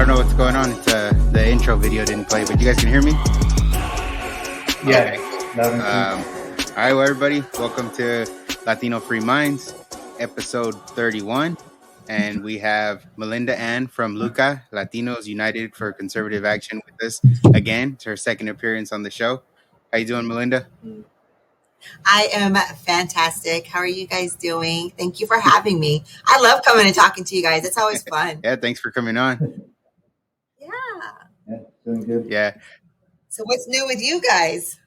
don't know what's going on. It's the intro video didn't play, but you guys can hear me? Yeah. Okay. All right, well, everybody, welcome to Latino Free Minds, episode 31. And we have Melinda Ann from LUCA, Latinos United for Conservative Action, with us again. It's her second appearance on the show. How you doing, Melinda? I am fantastic. How are you guys doing? Thank you for having me. I love coming and talking to you guys. It's always fun. Yeah, thanks for coming on. Yeah, doing good. Yeah. So what's new with you guys?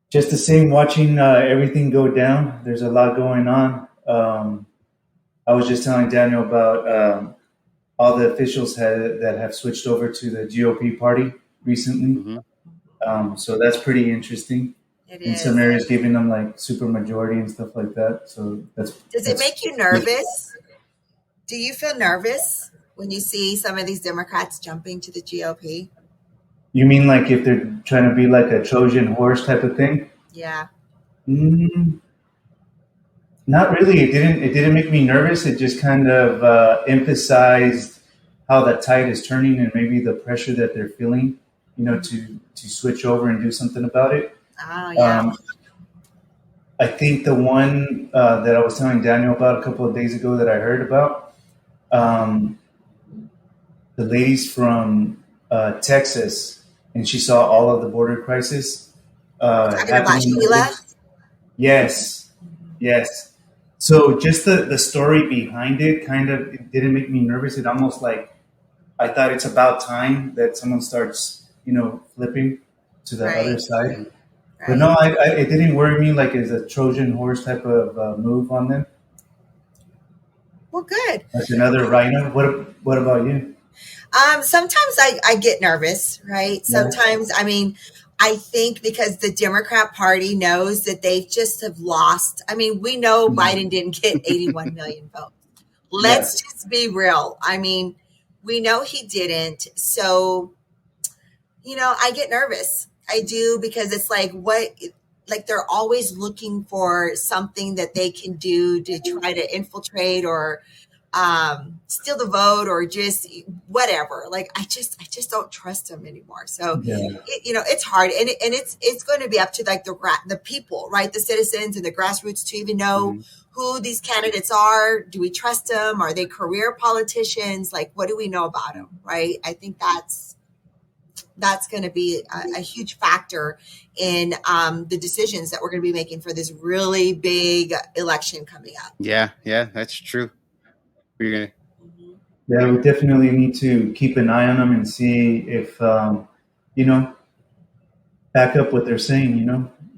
Just the same, watching everything go down. There's a lot going on. I was just telling Daniel about all the officials that have switched over to the GOP party recently. Mm-hmm. So that's pretty interesting. In some areas, giving them like super majority and stuff like that. So Does it make you nervous? Do you feel nervous when you see some of these Democrats jumping to the GOP? You mean like if they're trying to be like a Trojan horse type of thing? Yeah. Not really. It didn't make me nervous. It just kind of emphasized how that tide is turning and maybe the pressure that they're feeling, to switch over and do something about it. Oh, yeah. I think the one that I was telling Daniel about a couple of days ago that I heard about, the ladies from Texas, and she saw all of the border crisis. Talking about Sheila? Yes. So just the story behind it it didn't make me nervous. It almost like I thought it's about time that someone starts, flipping to the other side. Right. But no, it didn't worry me like it's a Trojan horse type of move on them. Well, good. That's another rhino. What about you? Sometimes I get nervous, right? Yeah. Sometimes, I think because the Democrat Party knows that they just have lost. We know Biden didn't get 81 million votes. Let's just be real. We know he didn't. So, I get nervous. I do, because it's like they're always looking for something that they can do to try to infiltrate or steal the vote or just whatever. I just don't trust them anymore. So, it's hard. And it's going to be up to the people, right? The citizens and the grassroots to even know who these candidates are. Do we trust them? Are they career politicians? What do we know about them? Right. I think that's going to be a huge factor in the decisions that we're going to be making for this really big election coming up. Yeah, that's true. Yeah, we definitely need to keep an eye on them and see if, back up what they're saying,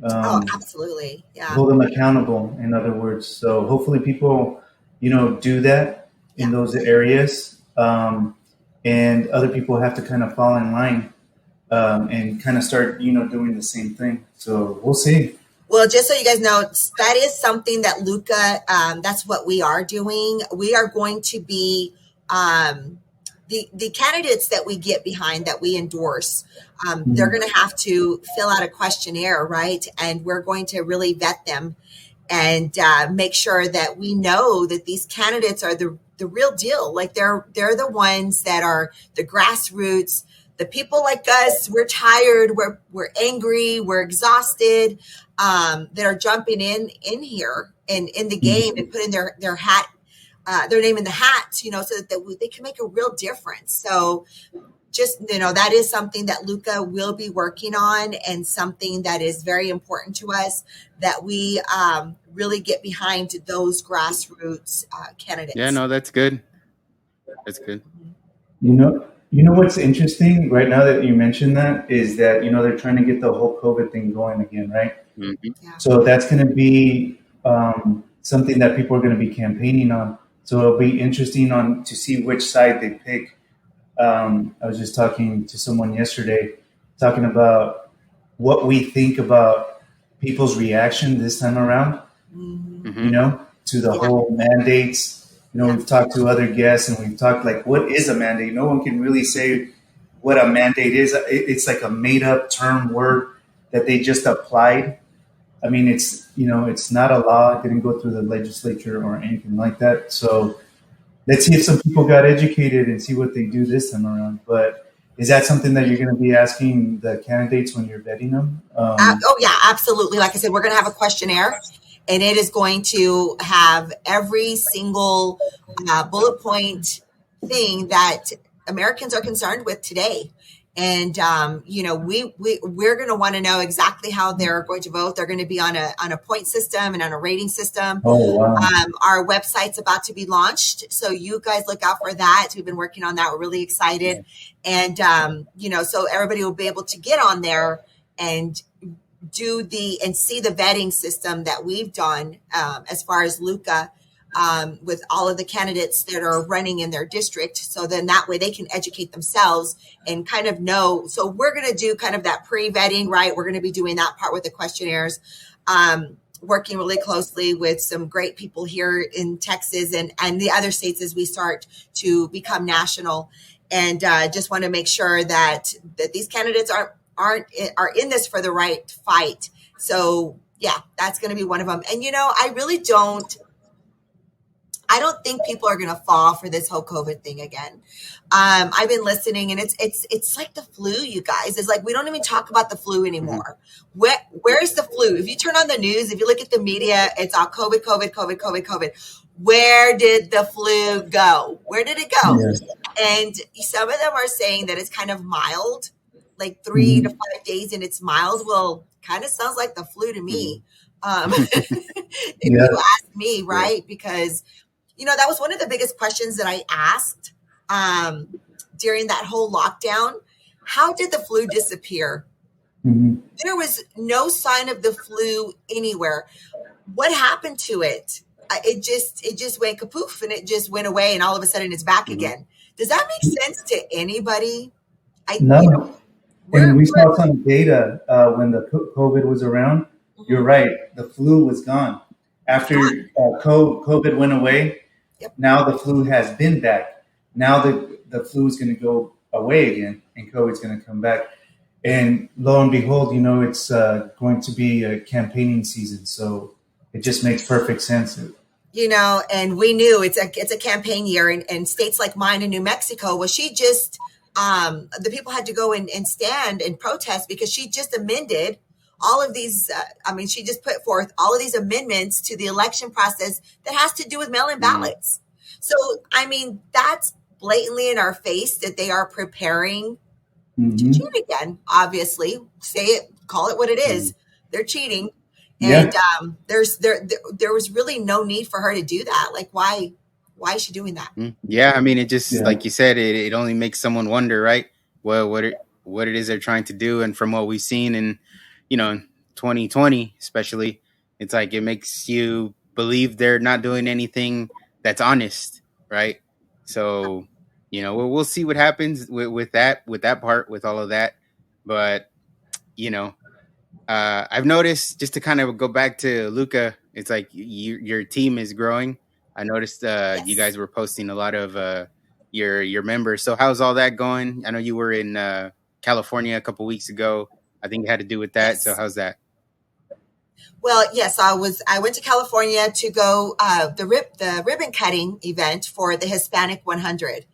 absolutely. Yeah. Hold them accountable, in other words. So hopefully people, do that in those areas. And other people have to kind of fall in line and kind of start, doing the same thing. So we'll see. Well, just so you guys know, that is something that LUCA, that's what we are doing. We are going to be the candidates that we get behind, that we endorse. They're going to have to fill out a questionnaire, right? And we're going to really vet them and make sure that we know that these candidates are the real deal. They're the ones that are the grassroots. The people like us, we're tired, we're angry, we're exhausted, that are jumping in here and in the game and putting their hat, their name in the hat, so that they can make a real difference. So just, that is something that LUCA will be working on, and something that is very important to us, that we really get behind those grassroots candidates. Yeah, no, that's good. That's good. You know what's interesting right now that you mentioned that is that, they're trying to get the whole COVID thing going again, right? Mm-hmm. Yeah. So that's going to be something that people are going to be campaigning on. So it'll be interesting to see which side they pick. I was just talking to someone yesterday, talking about what we think about people's reaction this time around, to the whole mandates. We've talked to other guests and we've talked what is a mandate? No one can really say what a mandate is. It's like a made up term word that they just applied. It's not a law. It didn't go through the legislature or anything like that. So let's see if some people got educated and see what they do this time around. But is that something that you're going to be asking the candidates when you're vetting them? Oh yeah, absolutely. Like I said, we're going to have a questionnaire, and it is going to have every single bullet point thing that Americans are concerned with today. And we're going to want to know exactly how they're going to vote. They're going to be on a point system and on a rating system. Oh, wow. Our website's about to be launched, so you guys look out for that. We've been working on that. We're really excited, and so everybody will be able to get on there and see the vetting system that we've done as far as LUCA. With all of the candidates that are running in their district. So then that way they can educate themselves and kind of know. So we're going to do kind of that pre-vetting, right? We're going to be doing that part with the questionnaires, working really closely with some great people here in Texas and the other states as we start to become national. And just want to make sure that these candidates are in this for the right fight. So yeah, that's going to be one of them. And, I don't think people are going to fall for this whole COVID thing again. I've been listening, and it's like the flu, you guys. It's like we don't even talk about the flu anymore. Where's the flu? If you turn on the news, if you look at the media, it's all COVID, COVID, COVID, COVID, COVID. Where did the flu go? Where did it go? Yes. And some of them are saying that it's kind of mild, like 3 to 5 days, and it's mild. Well, kind of sounds like the flu to me. If you ask me, right? Because that was one of the biggest questions that I asked during that whole lockdown. How did the flu disappear? Mm-hmm. There was no sign of the flu anywhere. What happened to it? It just went kapoof, and it just went away, and all of a sudden it's back again. Does that make sense to anybody? No. And we saw some data when the COVID was around. Mm-hmm. You're right. The flu was gone. After COVID went away, now the flu has been back. Now the flu is going to go away again, and COVID's going to come back. And lo and behold, it's going to be a campaigning season, so it just makes perfect sense. And we knew it's a campaign year, and states like mine in New Mexico, well, she just the people had to go and stand and protest because she just amended all of these. She just put forth all of these amendments to the election process that has to do with mail-in ballots. So, that's blatantly in our face that they are preparing to cheat again. Obviously, say it, call it what it is. They're cheating, and there was really no need for her to do that. Like, why is she doing that? Yeah, it just like you said, it only makes someone wonder, right? Well, what it is they're trying to do, and from what we've seen in 2020, especially, it's like it makes you believe they're not doing anything that's honest, right? So, we'll see what happens with that part, with all of that. But, I've noticed, just to kind of go back to LUCA, it's like your team is growing. I noticed you guys were posting a lot of your members. So how's all that going? I know you were in California a couple weeks ago. I think it had to do with that. Yes. So how's that? Well, yes, I went to California to go the ribbon cutting event for the Hispanic 100.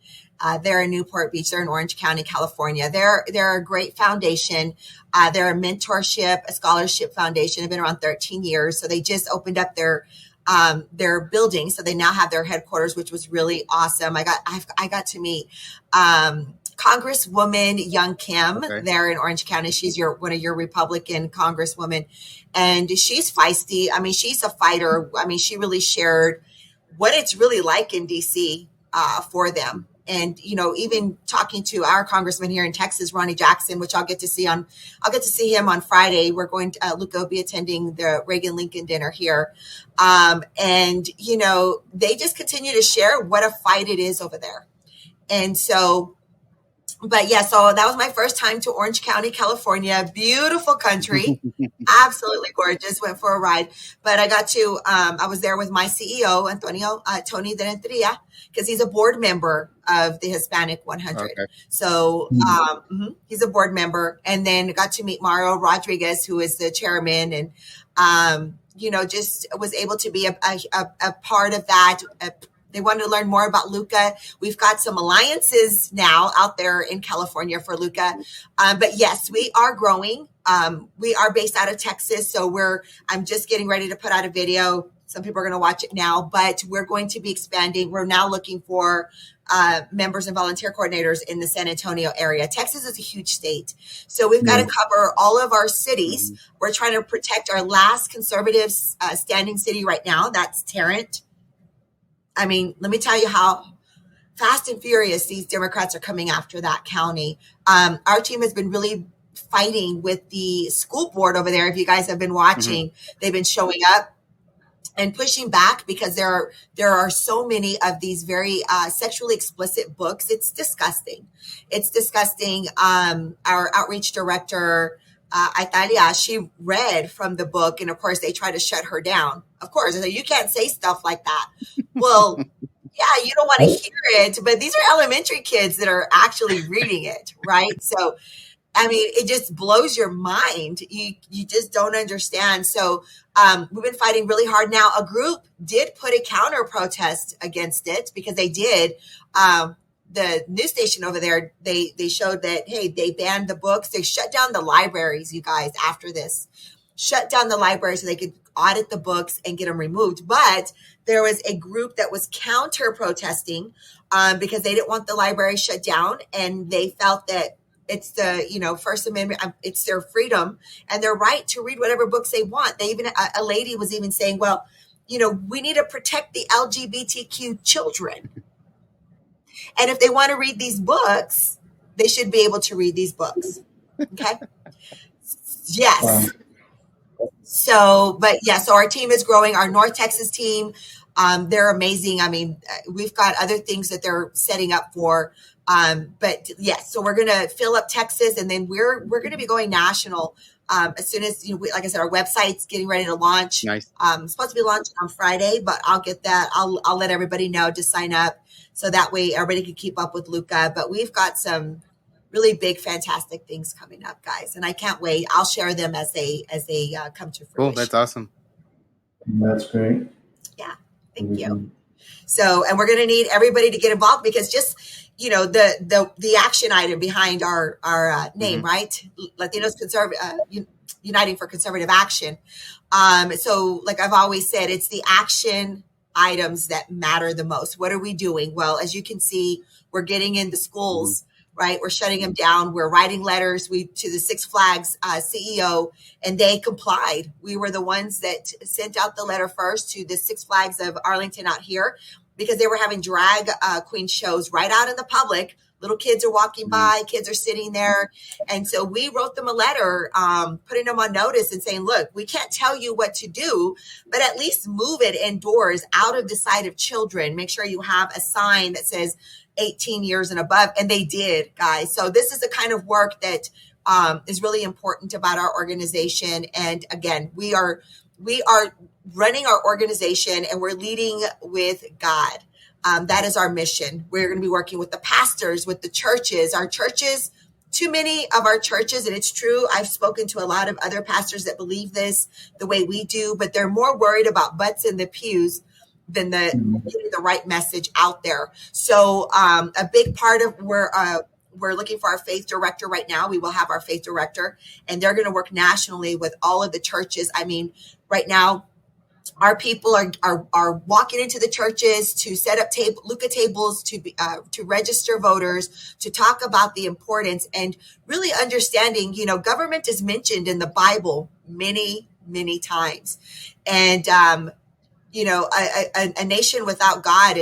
They're in Newport Beach. They're in Orange County, California. They're a great foundation. They're a mentorship, a scholarship foundation. They've been around 13 years. So they just opened up their building. So they now have their headquarters, which was really awesome. I got to meet Congresswoman Young Kim there in Orange County. She's one of your Republican congresswomen, and she's feisty. She's a fighter. She really shared what it's really like in DC for them. And, even talking to our congressman here in Texas, Ronnie Jackson, which I'll get to see him on Friday. We're going to, LUCA will be attending the Reagan Lincoln dinner here. And, they just continue to share what a fight it is over there. And so, but yeah, so that was my first time to Orange County, California. Beautiful country. Absolutely gorgeous. Went for a ride. But I got to, I was there with my CEO, Tony de Renteria, because he's a board member of the Hispanic 100. Okay. So he's a board member. And then got to meet Mario Rodriguez, who is the chairman. And, just was able to be a part of that, they wanted to learn more about LUCA. We've got some alliances now out there in California for LUCA. But yes, we are growing. We are based out of Texas. So I'm just getting ready to put out a video. Some people are going to watch it now, but we're going to be expanding. We're now looking for members and volunteer coordinators in the San Antonio area. Texas is a huge state. So we've got to cover all of our cities. We're trying to protect our last conservative standing city right now. That's Tarrant. I mean, let me tell you how fast and furious these Democrats are coming after that county. Our team has been really fighting with the school board over there. If you guys have been watching, they've been showing up and pushing back because there are so many of these very sexually explicit books. It's disgusting. It's disgusting. Our outreach director, Italia, she read from the book, and of course they try to shut her down. Of course, they say, you can't say stuff like that. Well, yeah, you don't want to hear it, but these are elementary kids that are actually reading it, right? So, I mean, it just blows your mind. You just don't understand. So we've been fighting really hard. Now, a group did put a counter protest against it because they did. The news station over there, they showed that, hey, they banned the books. They shut down the libraries, you guys, after this. Shut down the libraries so they could audit the books and get them removed. But there was a group that was counter protesting because they didn't want the library shut down, and they felt that it's the, First Amendment. It's their freedom and their right to read whatever books they want. They even, a lady was even saying, well, we need to protect the LGBTQ children. And if they want to read these books, they should be able to read these books. Okay. Yes. So our team is growing. Our North Texas team, they're amazing. I mean, we've got other things that they're setting up for. But yes, so we're going to fill up Texas, and then we're going to be going national as soon as, like I said, our website's getting ready to launch. Nice. It's supposed to be launching on Friday, but I'll get that. I'll let everybody know to sign up so that way everybody can keep up with LUCA. But we've got some really big, fantastic things coming up, guys, and I can't wait. I'll share them as they come to fruition. Cool. That's awesome. That's great. Yeah. Thank you. So, and we're going to need everybody to get involved because just, the action item behind our name, right? Latinos Uniting for Conservative Action. So like I've always said, it's the action items that matter the most. What are we doing? Well, as you can see, we're getting into schools, right? We're shutting them down. We're writing letters to the Six Flags CEO, and they complied. We were the ones that sent out the letter first to the Six Flags of Arlington out here because they were having drag queen shows right out in the public. Little kids are walking by, kids are sitting there. And so we wrote them a letter, putting them on notice and saying, look, we can't tell you what to do, but at least move it indoors out of the sight of children. Make sure you have a sign that says 18 years and above. And they did, guys. So this is the kind of work that is really important about our organization. And again, we are running our organization and we're leading with God. That is our mission. We're going to be working with the pastors, with the churches, our churches, too many of our churches. And it's true. I've spoken to a lot of other pastors that believe this the way we do, but they're more worried about butts in the pews than getting the right message out there. So a big part of we're looking for our faith director right now. We will have our faith director, and they're going to work nationally with all of the churches. I mean, right now, our people are walking into the churches to set up LUCA tables to register voters, to talk about the importance and really understanding, government is mentioned in the Bible many, many times. And, a nation without God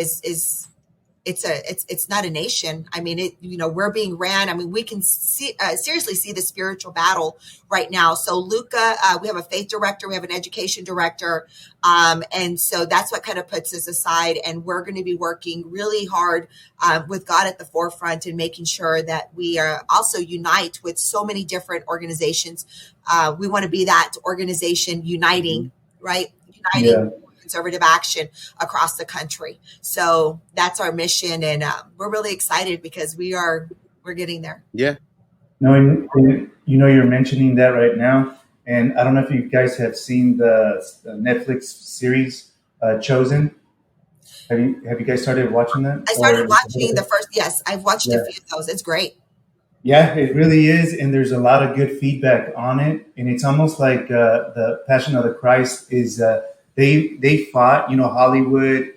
it's not a nation. I mean, we're being ran. I mean, we can seriously see the spiritual battle right now. So LUCA, we have a faith director, we have an education director. And so that's what kind of puts us aside. And we're going to be working really hard with God at the forefront and making sure that we also unite with so many different organizations. We want to be that organization uniting, right? Uniting conservative action across the country. So that's our mission, and we're really excited because we're getting there. Yeah. No, and you're mentioning that right now, and I don't know if you guys have seen the Netflix series Chosen. Have you guys started watching that? I started watching the first. Yes, I've watched a few of those. It's great. Yeah, it really is, and there's a lot of good feedback on it. And it's almost like the Passion of the Christ is they fought, Hollywood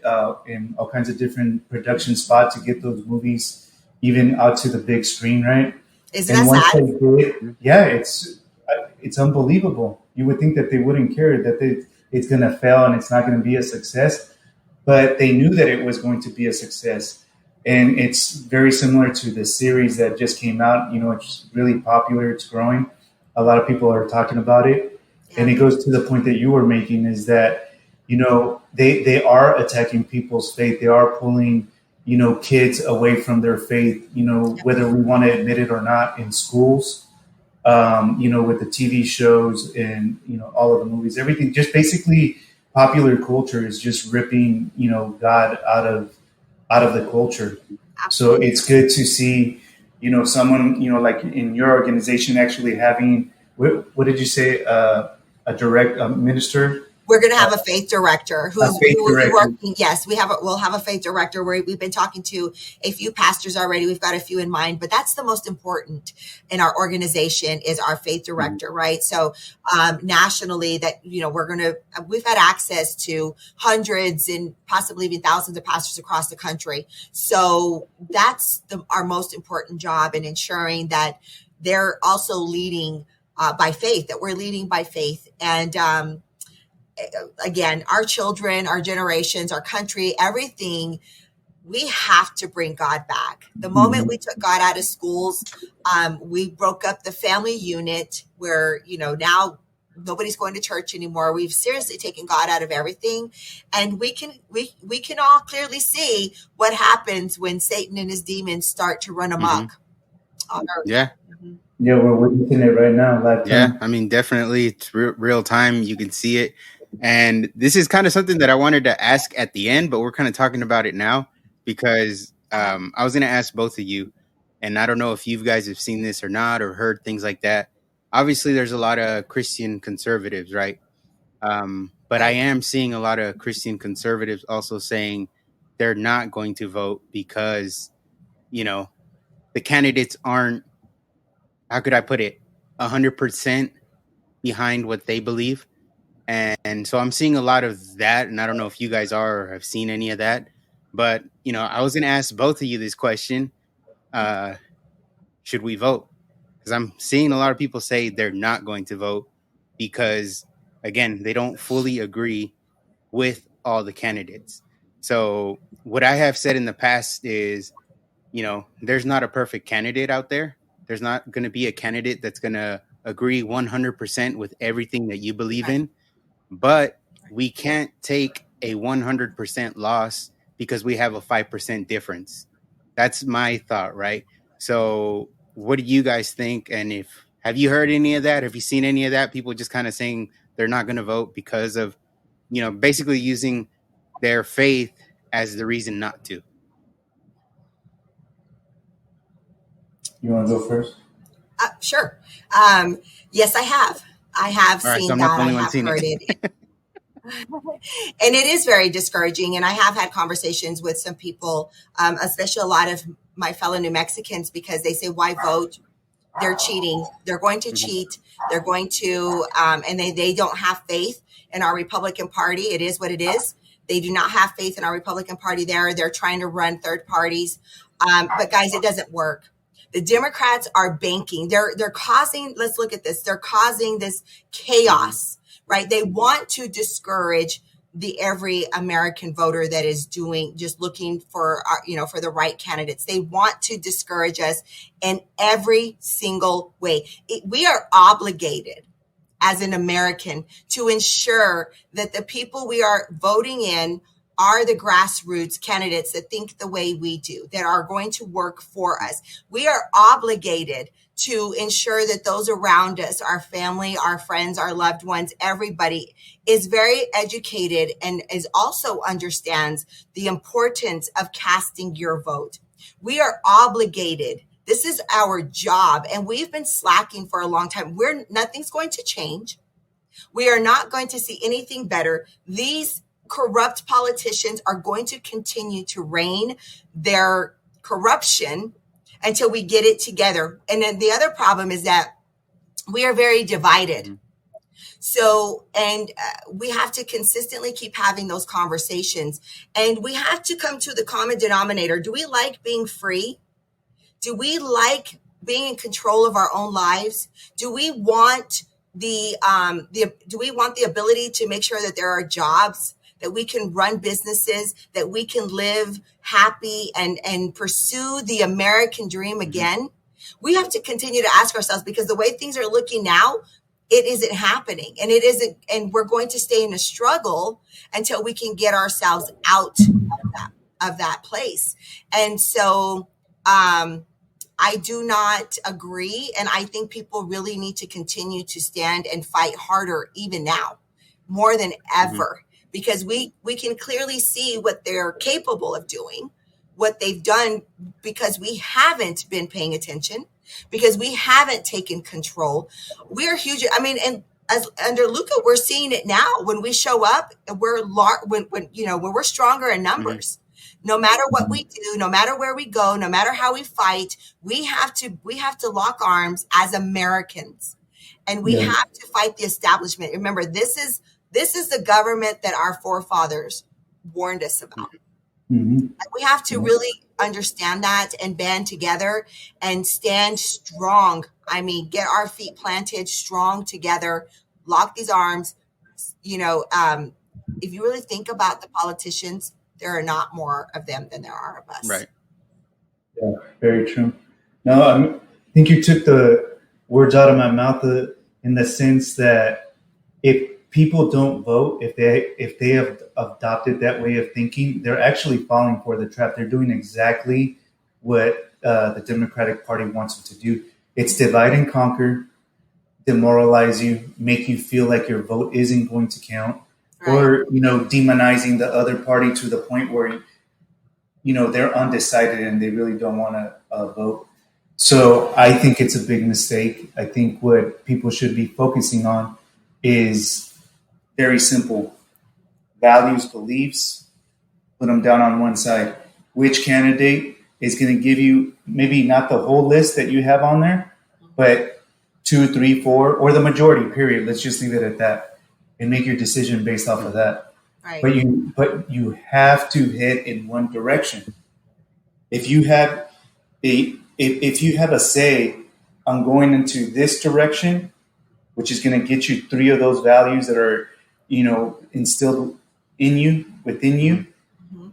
and all kinds of different production spots to get those movies even out to the big screen, right? Isn't And that once sad? they did, yeah, it's unbelievable. You would think that they wouldn't care that it's going to fail and it's not going to be a success, but they knew that it was going to be a success. And it's very similar to the series that just came out. It's really popular. It's growing. A lot of people are talking about it. Yeah. And it goes to the point that you were making is that, they are attacking people's faith. They are pulling, kids away from their faith, whether we want to admit it or not, in schools, with the TV shows and, all of the movies, everything, just basically popular culture is just ripping, God out of the culture. So it's good to see, someone, like in your organization actually having, what did you say, a direct minister? We're going to have a faith director who will be working. Yes, we'll have a faith director where we've been talking to a few pastors already. We've got a few in mind, but that's the most important in our organization is our faith director, right? So nationally that, we've had access to hundreds and possibly even thousands of pastors across the country. So that's our most important job in ensuring that they're also leading by faith, that we're leading by faith. And, again, our children, our generations, our country, everything, we have to bring God back. The moment we took God out of schools, we broke up the family unit where, now nobody's going to church anymore. We've seriously taken God out of everything. And we can all clearly see what happens when Satan and his demons start to run amok on earth. Yeah. Yeah, we're witnessing it right now. Yeah, I mean, definitely it's real time. You can see it. And this is kind of something that I wanted to ask at the end, but we're kind of talking about it now because I was going to ask both of you, and I don't know if you guys have seen this or not or heard things like that. Obviously, there's a lot of Christian conservatives, right? But I am seeing a lot of Christian conservatives also saying they're not going to vote because, the candidates aren't, how could I put it, 100% behind what they believe. And so I'm seeing a lot of that, and I don't know if you guys are or have seen any of that. But, I was going to ask both of you this question. Should we vote? Because I'm seeing a lot of people say they're not going to vote because, again, they don't fully agree with all the candidates. So what I have said in the past is, there's not a perfect candidate out there. There's not going to be a candidate that's going to agree 100% with everything that you believe in. But we can't take a 100% loss because we have a 5% difference. That's my thought, right? So what do you guys think? And have you heard any of that? Have you seen any of that? People just kind of saying they're not going to vote because of, basically using their faith as the reason not to. You want to go first? Sure. Yes, I have. I have seen so I'm that. not the only I one have seen heard it. And it is very discouraging. And I have had conversations with some people, especially a lot of my fellow New Mexicans, because they say, why vote? They're cheating. They're going to cheat. They're going to, and they don't have faith in our Republican Party. It is what it is. They do not have faith in our Republican Party there. They're trying to run third parties. But guys, it doesn't work. The Democrats are banking. They're causing, let's look at this. They're causing this chaos, right? They want to discourage the every American voter that is just looking for, for the right candidates. They want to discourage us in every single way. We are obligated as an American to ensure that the people we are voting in are the grassroots candidates that think the way we do, that are going to work for us. We are obligated to ensure that those around us, our family, our friends, our loved ones, everybody is very educated and also understands the importance of casting your vote. We are obligated. This is our job, and we've been slacking for a long time. Nothing's going to change. We are not going to see anything better. These corrupt politicians are going to continue to reign their corruption until we get it together. And then the other problem is that we are very divided. Mhm. So, and we have to consistently keep having those conversations, and we have to come to the common denominator. Do we like being free? Do we like being in control of our own lives? Do we want the ability to make sure that there are jobs, that we can run businesses, that we can live happy and pursue the American dream again? We have to continue to ask ourselves, because the way things are looking now, it isn't happening, and it isn't, and we're going to stay in a struggle until we can get ourselves out of that place. And so I do not agree, and I think people really need to continue to stand and fight harder, even now, more than ever, because we can clearly see what they're capable of doing, what they've done, because we haven't been paying attention, because we haven't taken control. We're huge. I mean, and as under LUCA, we're seeing it now. When we show up, we're when we're stronger in numbers. No matter what we do, no matter where we go, no matter how we fight, we have to lock arms as Americans, and we have to fight the establishment. Remember, this is the government that our forefathers warned us about. And we have to really understand that and band together and stand strong. I mean, get our feet planted strong together, lock these arms. If you really think about the politicians, there are not more of them than there are of us. Right. Yeah, very true. No, I think you took the words out of my mouth in the sense that if people don't vote, if they have adopted that way of thinking, they're actually falling for the trap. They're doing exactly what the Democratic Party wants them to do. It's divide and conquer, demoralize you, make you feel like your vote isn't going to count. Right. Or, demonizing the other party to the point where, they're undecided and they really don't want to vote. So I think it's a big mistake. I think what people should be focusing on is very simple: values, beliefs, put them down on one side. Which candidate is going to give you maybe not the whole list that you have on there, but 2, 3, 4, or the majority, period. Let's just leave it at that. And make your decision based off of that. Right. But you have to head in one direction. If you have a say on going into this direction, which is going to get you 3 of those values that are, instilled within you,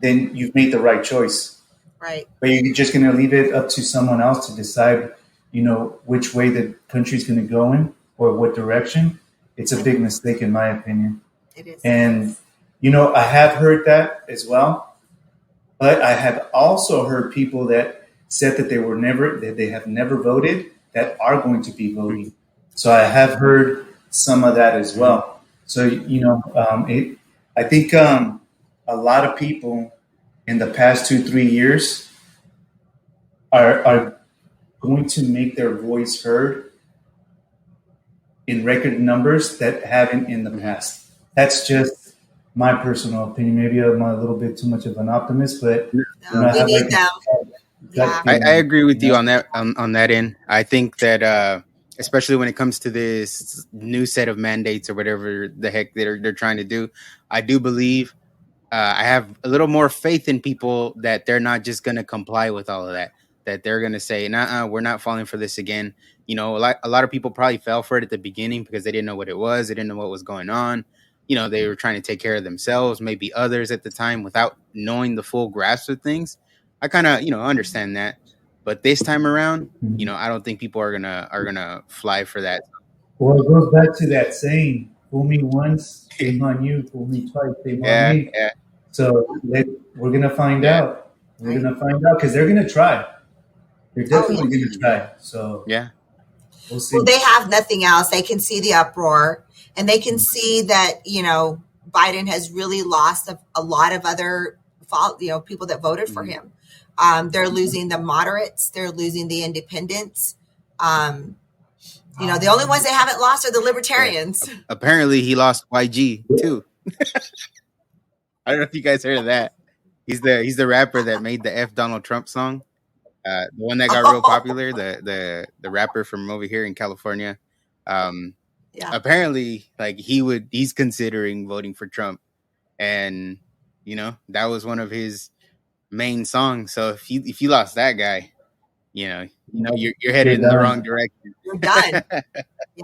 then you've made the right choice. Right. But you're just going to leave it up to someone else to decide, which way the country's going to go in or what direction. It's a big mistake, in my opinion. It is. And, I have heard that as well. But I have also heard people that said that they have never voted, that are going to be voting. So I have heard some of that as well. So, I think a lot of people in the past 2-3 years are going to make their voice heard in record numbers that haven't in the past. That's just my personal opinion. Maybe I'm a little bit too much of an optimist, but we need them. I agree with you on that end. I think that especially when it comes to this new set of mandates or whatever the heck they're trying to do, I do believe I have a little more faith in people that they're not just going to comply with all of that. That they're going to say, nah, we're not falling for this again. A lot of people probably fell for it at the beginning because they didn't know what it was. They didn't know what was going on. They were trying to take care of themselves, maybe others at the time, without knowing the full grasp of things. I kind of, understand that. But this time around, I don't think people are gonna fly for that. Well, it goes back to that saying, fool me once, shame on you. Fool me twice, shame on me. Yeah. So we're going to find out. We're going to find out because they're going to try. They're definitely going to try. So yeah. We'll see. Well, they have nothing else. They can see the uproar, and they can see that, Biden has really lost a lot of other, people that voted for him. They're losing the moderates. They're losing the independents. The only ones they haven't lost are the libertarians. Yeah. Apparently, he lost YG too. I don't know if you guys heard of that. He's the rapper that made the F Donald Trump song. The one that got real Oh, popular. The rapper from over here in California. Um, yeah. Apparently, like he's considering voting for Trump, and that was one of his main songs. So if you lost that guy, you're You're headed in the wrong done. direction. You're done. Yeah.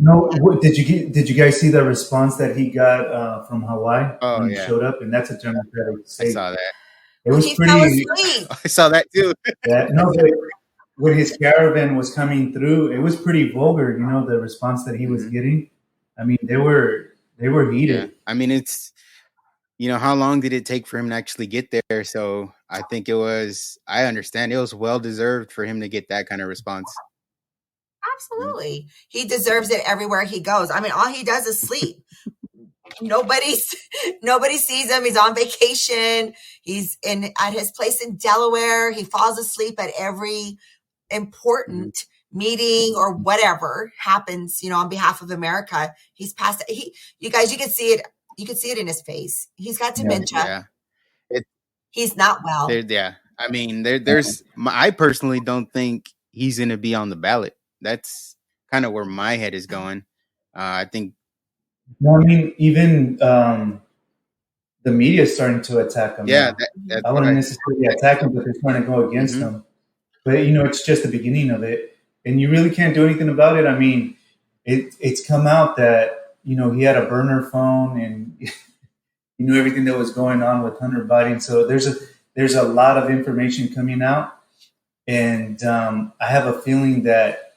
No, did you guys see the response that he got from Hawaii Oh when he yeah, showed up? And that's a Democratic I state. saw that. It Well, was he fell pretty. asleep. I saw that too. No, but when his caravan was coming through, it was pretty vulgar. The response that he was Hmm. getting. I mean, they were Yeah, heated. I mean it's how long did it take for him to actually get there? So I think I understand it was well deserved for him to get that kind of response. Mhm. Absolutely. He deserves it everywhere he goes. I mean, all he does is sleep. Nobody's nobody sees him. He's on vacation. He's at his place in Delaware. He falls asleep at every Mhm. important meeting or whatever happens, on behalf of America. He's past you guys, you can see it. You can see it in his face. He's got Yeah. dementia. Yeah. It He's not there well. yeah. I mean I personally don't think he's going to be on the ballot. That's kind of where my head is going. I think No, I mean, even the media is starting to attack him yeah, now. that's I what wouldn't necessarily attack him, but they're trying to go against mhm. him. But it's just the beginning of it, and you really can't do anything about it. I mean, it's come out that he had a burner phone, and he knew everything that was going on with Hunter Biden. So there's a lot of information coming out, and I have a feeling that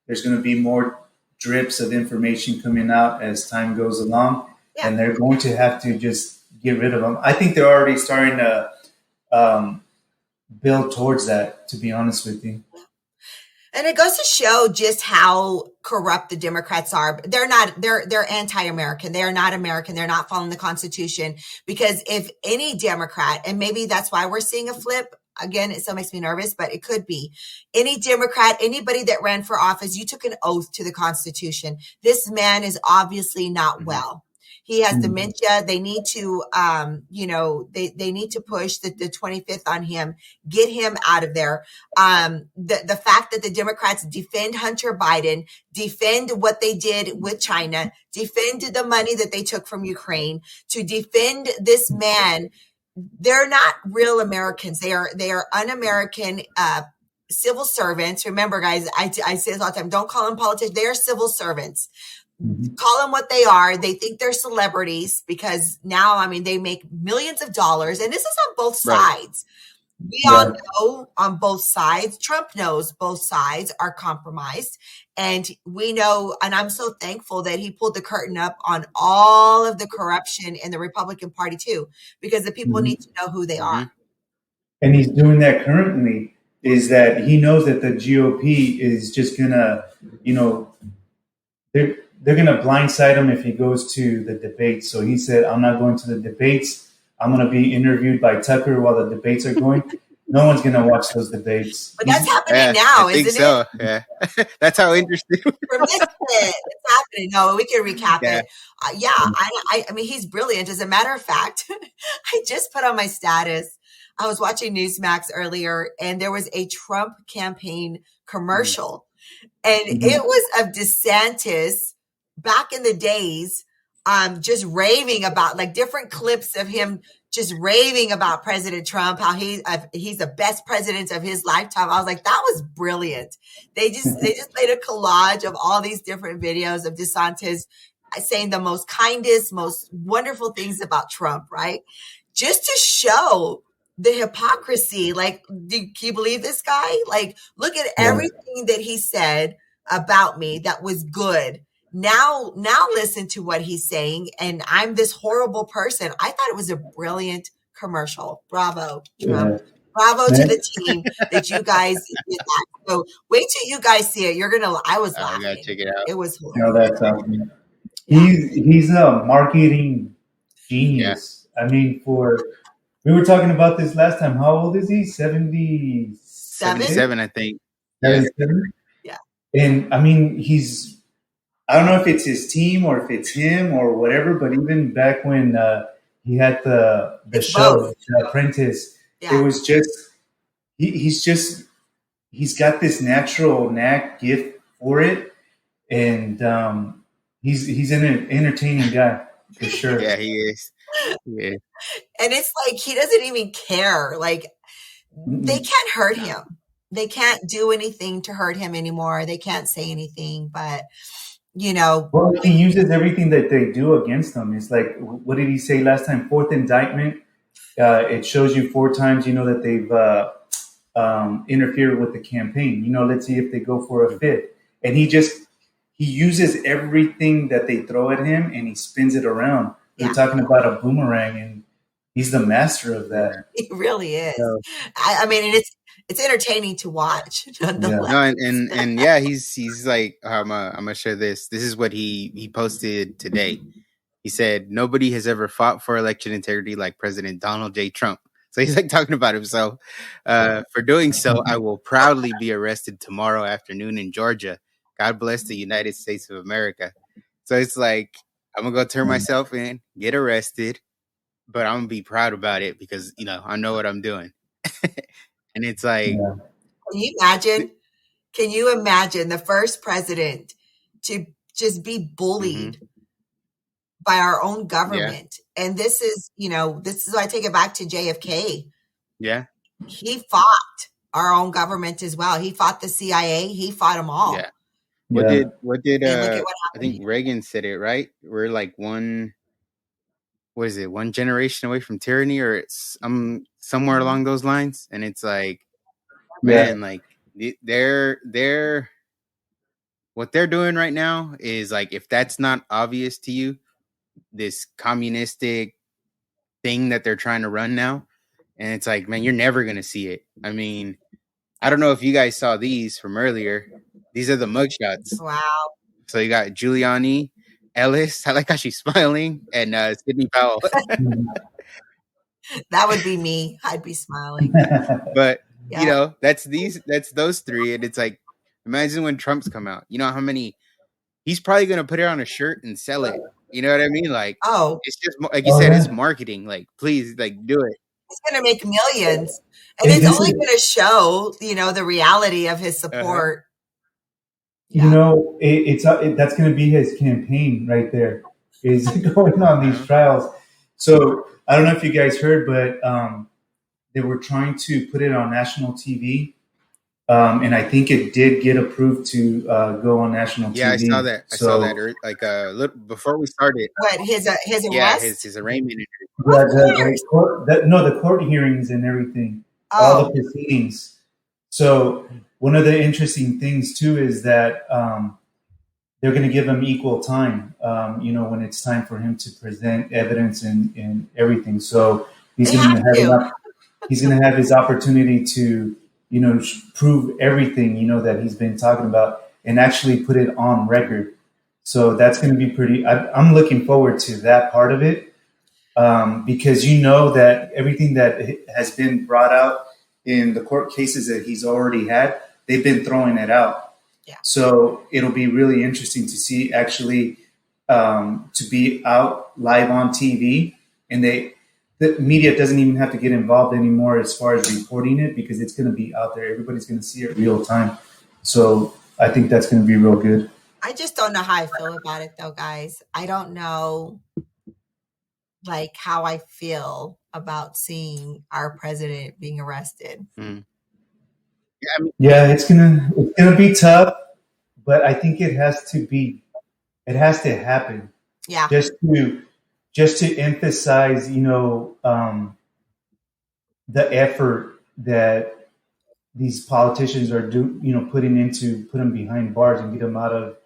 there's going to be more drips of information coming out as time goes along, Yeah. and they're going to have to just get rid of them. I think they're already starting to build towards that. To be honest with you. And it goes to show just how corrupt the Democrats are. They're anti-American. They are not American. They're not following the Constitution. Because if any Democrat, and maybe that's why we're seeing a flip, again, it still makes me nervous, but it could be any Democrat, anybody that ran for office, you took an oath to the Constitution. This man is obviously not Mhm. well. He has Mhm. dementia. They need to, they need to push the 25th on him, get him out of there. The fact that the Democrats defend Hunter Biden, defend what they did with China, defend the money that they took from Ukraine, to defend this man, they're not real Americans. They are un-American civil servants. Remember, guys, I say this all the time. Don't call them politicians. They are civil servants. Mhm. Call them what they are. They think they're celebrities because now, I mean, they make millions of dollars, and this is on both Right. sides. We all Yeah. know on both sides. Trump knows both sides are compromised. And we know, and I'm so thankful that he pulled the curtain up on all of the corruption in the Republican Party too, because the people Mhm. need to know who they Mhm. are. And he's doing that currently. Is that he knows that the GOP is just gonna, you know, they're gonna blindside him if he goes to the debates. So he said, "I'm not going to the debates. I'm gonna be interviewed by Tucker while the debates are going. No one's gonna watch those debates." But that's happening Yeah, I now, think isn't it? so. Yeah. That's how interesting. For missed it. It's happening. No, we can recap Yeah. it. Yeah, I mean, he's brilliant. As a matter of fact, I just put on my status. I was watching Newsmax earlier, and there was a Trump campaign Mhm. commercial, and Mhm. it was of DeSantis back in the days, just raving about like different clips of him just raving about President Trump, how he's the best president of his lifetime. I was like, that was brilliant. They just made a collage of all these different videos of DeSantis saying the most kindest, most wonderful things about Trump, right? Just to show the hypocrisy. Like, can you believe this guy? Like, look at Yeah. everything that he said about me that was good. Now listen to what he's saying, and I'm this horrible person. I thought it was a brilliant commercial. Bravo, Trump. Yeah. Bravo to Man, the team that you guys did that. So wait till you guys see it. You're gonna. I was I gotta laughing. check it out. It was no, hilarious. that's awesome. Yeah. He's a marketing Yeah. genius. I mean, we were talking about this last time. How old is he? 70, 77, I think. Yeah. 77? Yeah. And I mean, I don't know if it's his team or if it's him or whatever, but even back when he had the It's show, both. The Apprentice. It Yeah. was just he's got this natural knack gift for it, and he's an entertaining guy for sure. Yeah, he is. Yeah. And it's like he doesn't even care. Like they can't hurt him. They can't do anything to hurt him anymore. They can't say anything, but Well, he uses everything that they do against him. It's like, what did he say last time? Fourth indictment. It shows you 4 times, that they've interfered with the campaign. Let's see if they go for a fifth. And he uses everything that they throw at him and he spins it around. Yeah. We're talking about a boomerang, and he's the master of that. He really is. So, I mean, and it's entertaining to watch. Nonetheless. no, and yeah, he's like, I'm gonna share this. This is what he posted today. He said, nobody has ever fought for election integrity like President Donald J. Trump. So he's like talking about himself. For doing so, I will proudly be arrested tomorrow afternoon in Georgia. God bless the United States of America. So it's like, I'm going to go turn myself in, get arrested, but I'm going to be proud about it because, I know what I'm doing. And it's like... Can you imagine the first president to just be bullied by our own government? Yeah. And this is I take it back to JFK. Yeah. He fought our own government as well. He fought the CIA. He fought them all. Yeah. What did I think Reagan said it, right? We're like one generation away from tyranny, or it's somewhere along those lines. And it's like, man, like they're what they're doing right now is like, if that's not obvious to you, this communistic thing that they're trying to run now, and it's like, man, you're never gonna see it. I mean, I don't know if you guys saw these from earlier. These are the mugshots. Wow. So you got Giuliani, Ellis. I like how she's smiling, and Sidney Powell. That would be me. I'd be smiling. But that's those 3, and it's like, imagine when Trump's come out. You know how many? He's probably gonna put it on a shirt and sell it. You know what I mean? Like, it's just like you said, it's marketing. Like, please, like, do it. He's gonna make millions, and it's only gonna show, the reality of his support. That's going to be his campaign right there, is going on these trials. So I don't know if you guys heard, but they were trying to put it on national TV. And I think it did get approved to go on national TV. Yeah, I saw that. I saw that like a little before we started. What, his arrest? Yeah, his arraignment. The court hearings and everything, all the proceedings. So one of the interesting things too is that they're going to give him equal time. When it's time for him to present evidence and everything. So he's going to have his opportunity to prove everything, that he's been talking about and actually put it on record. So that's going to be pretty, I'm looking forward to that part of it. Because that everything that has been brought out in the court cases that he's already had, they've been throwing it out. Yeah. So it'll be really interesting to see actually, to be out live on TV, and the media doesn't even have to get involved anymore as far as reporting it, because it's going to be out there. Everybody's going to see it real time. So I think that's going to be real good. I just don't know how I feel about it though, guys. I don't know like how I feel about seeing our president being arrested. Mm. Yeah, it's gonna be tough, but I think it has to happen. Yeah. Just to emphasize, the effort that these politicians are putting into put them behind bars and get them out of,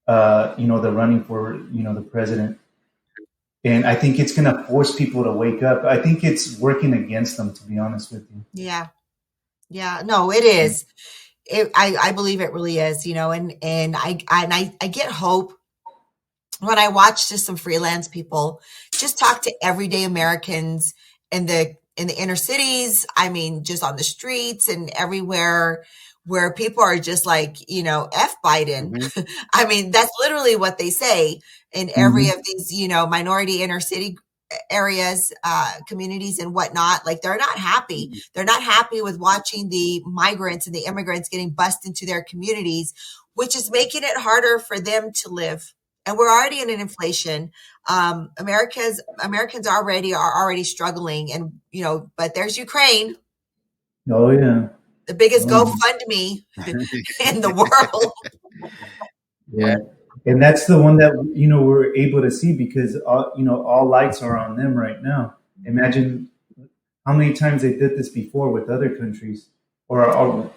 the running for, the president. And I think it's going to force people to wake up. I think it's working against them, to be honest with you. Yeah. Yeah. No, it is. I believe it really is, and I get hope when I watch just some freelance people just talk to everyday Americans in the inner cities. I mean, just on the streets and everywhere where people are just like, F Biden. Mm-hmm. I mean, that's literally what they say in every of these, minority inner city areas, communities and whatnot, like they're not happy. They're not happy with watching the migrants and the immigrants getting bussed into their communities, which is making it harder for them to live. And we're already in an inflation. Americans are already struggling, and but there's Ukraine. Oh yeah, the biggest GoFundMe in the world. Yeah, and that's the one that we're able to see because all lights are on them right now. Imagine how many times they did this before with other countries, or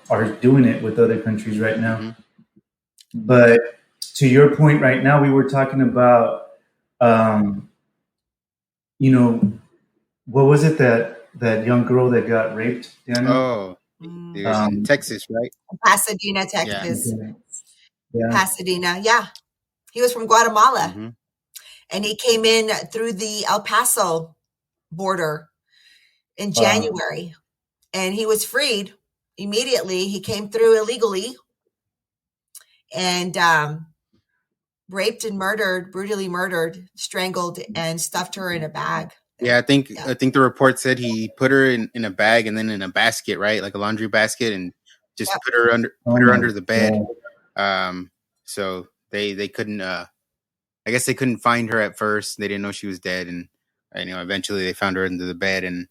are doing it with other countries right now. Mm-hmm. But to your point, right now we were talking about, what was it that young girl that got raped, Daniel? Oh, it was in Texas, right? Pasadena, Texas. Yeah. Pasadena, yeah. He was from Guatemala, Mm-hmm. and he came in through the El Paso border in January, and he was freed immediately. He came through illegally and raped and brutally murdered, strangled, and stuffed her in a bag. Yeah, I think the report said he put her in a bag and then in a basket, right, like a laundry basket, and just put her under the bed. So they couldn't. I guess they couldn't find her at first. They didn't know she was dead, and eventually they found her under the bed. And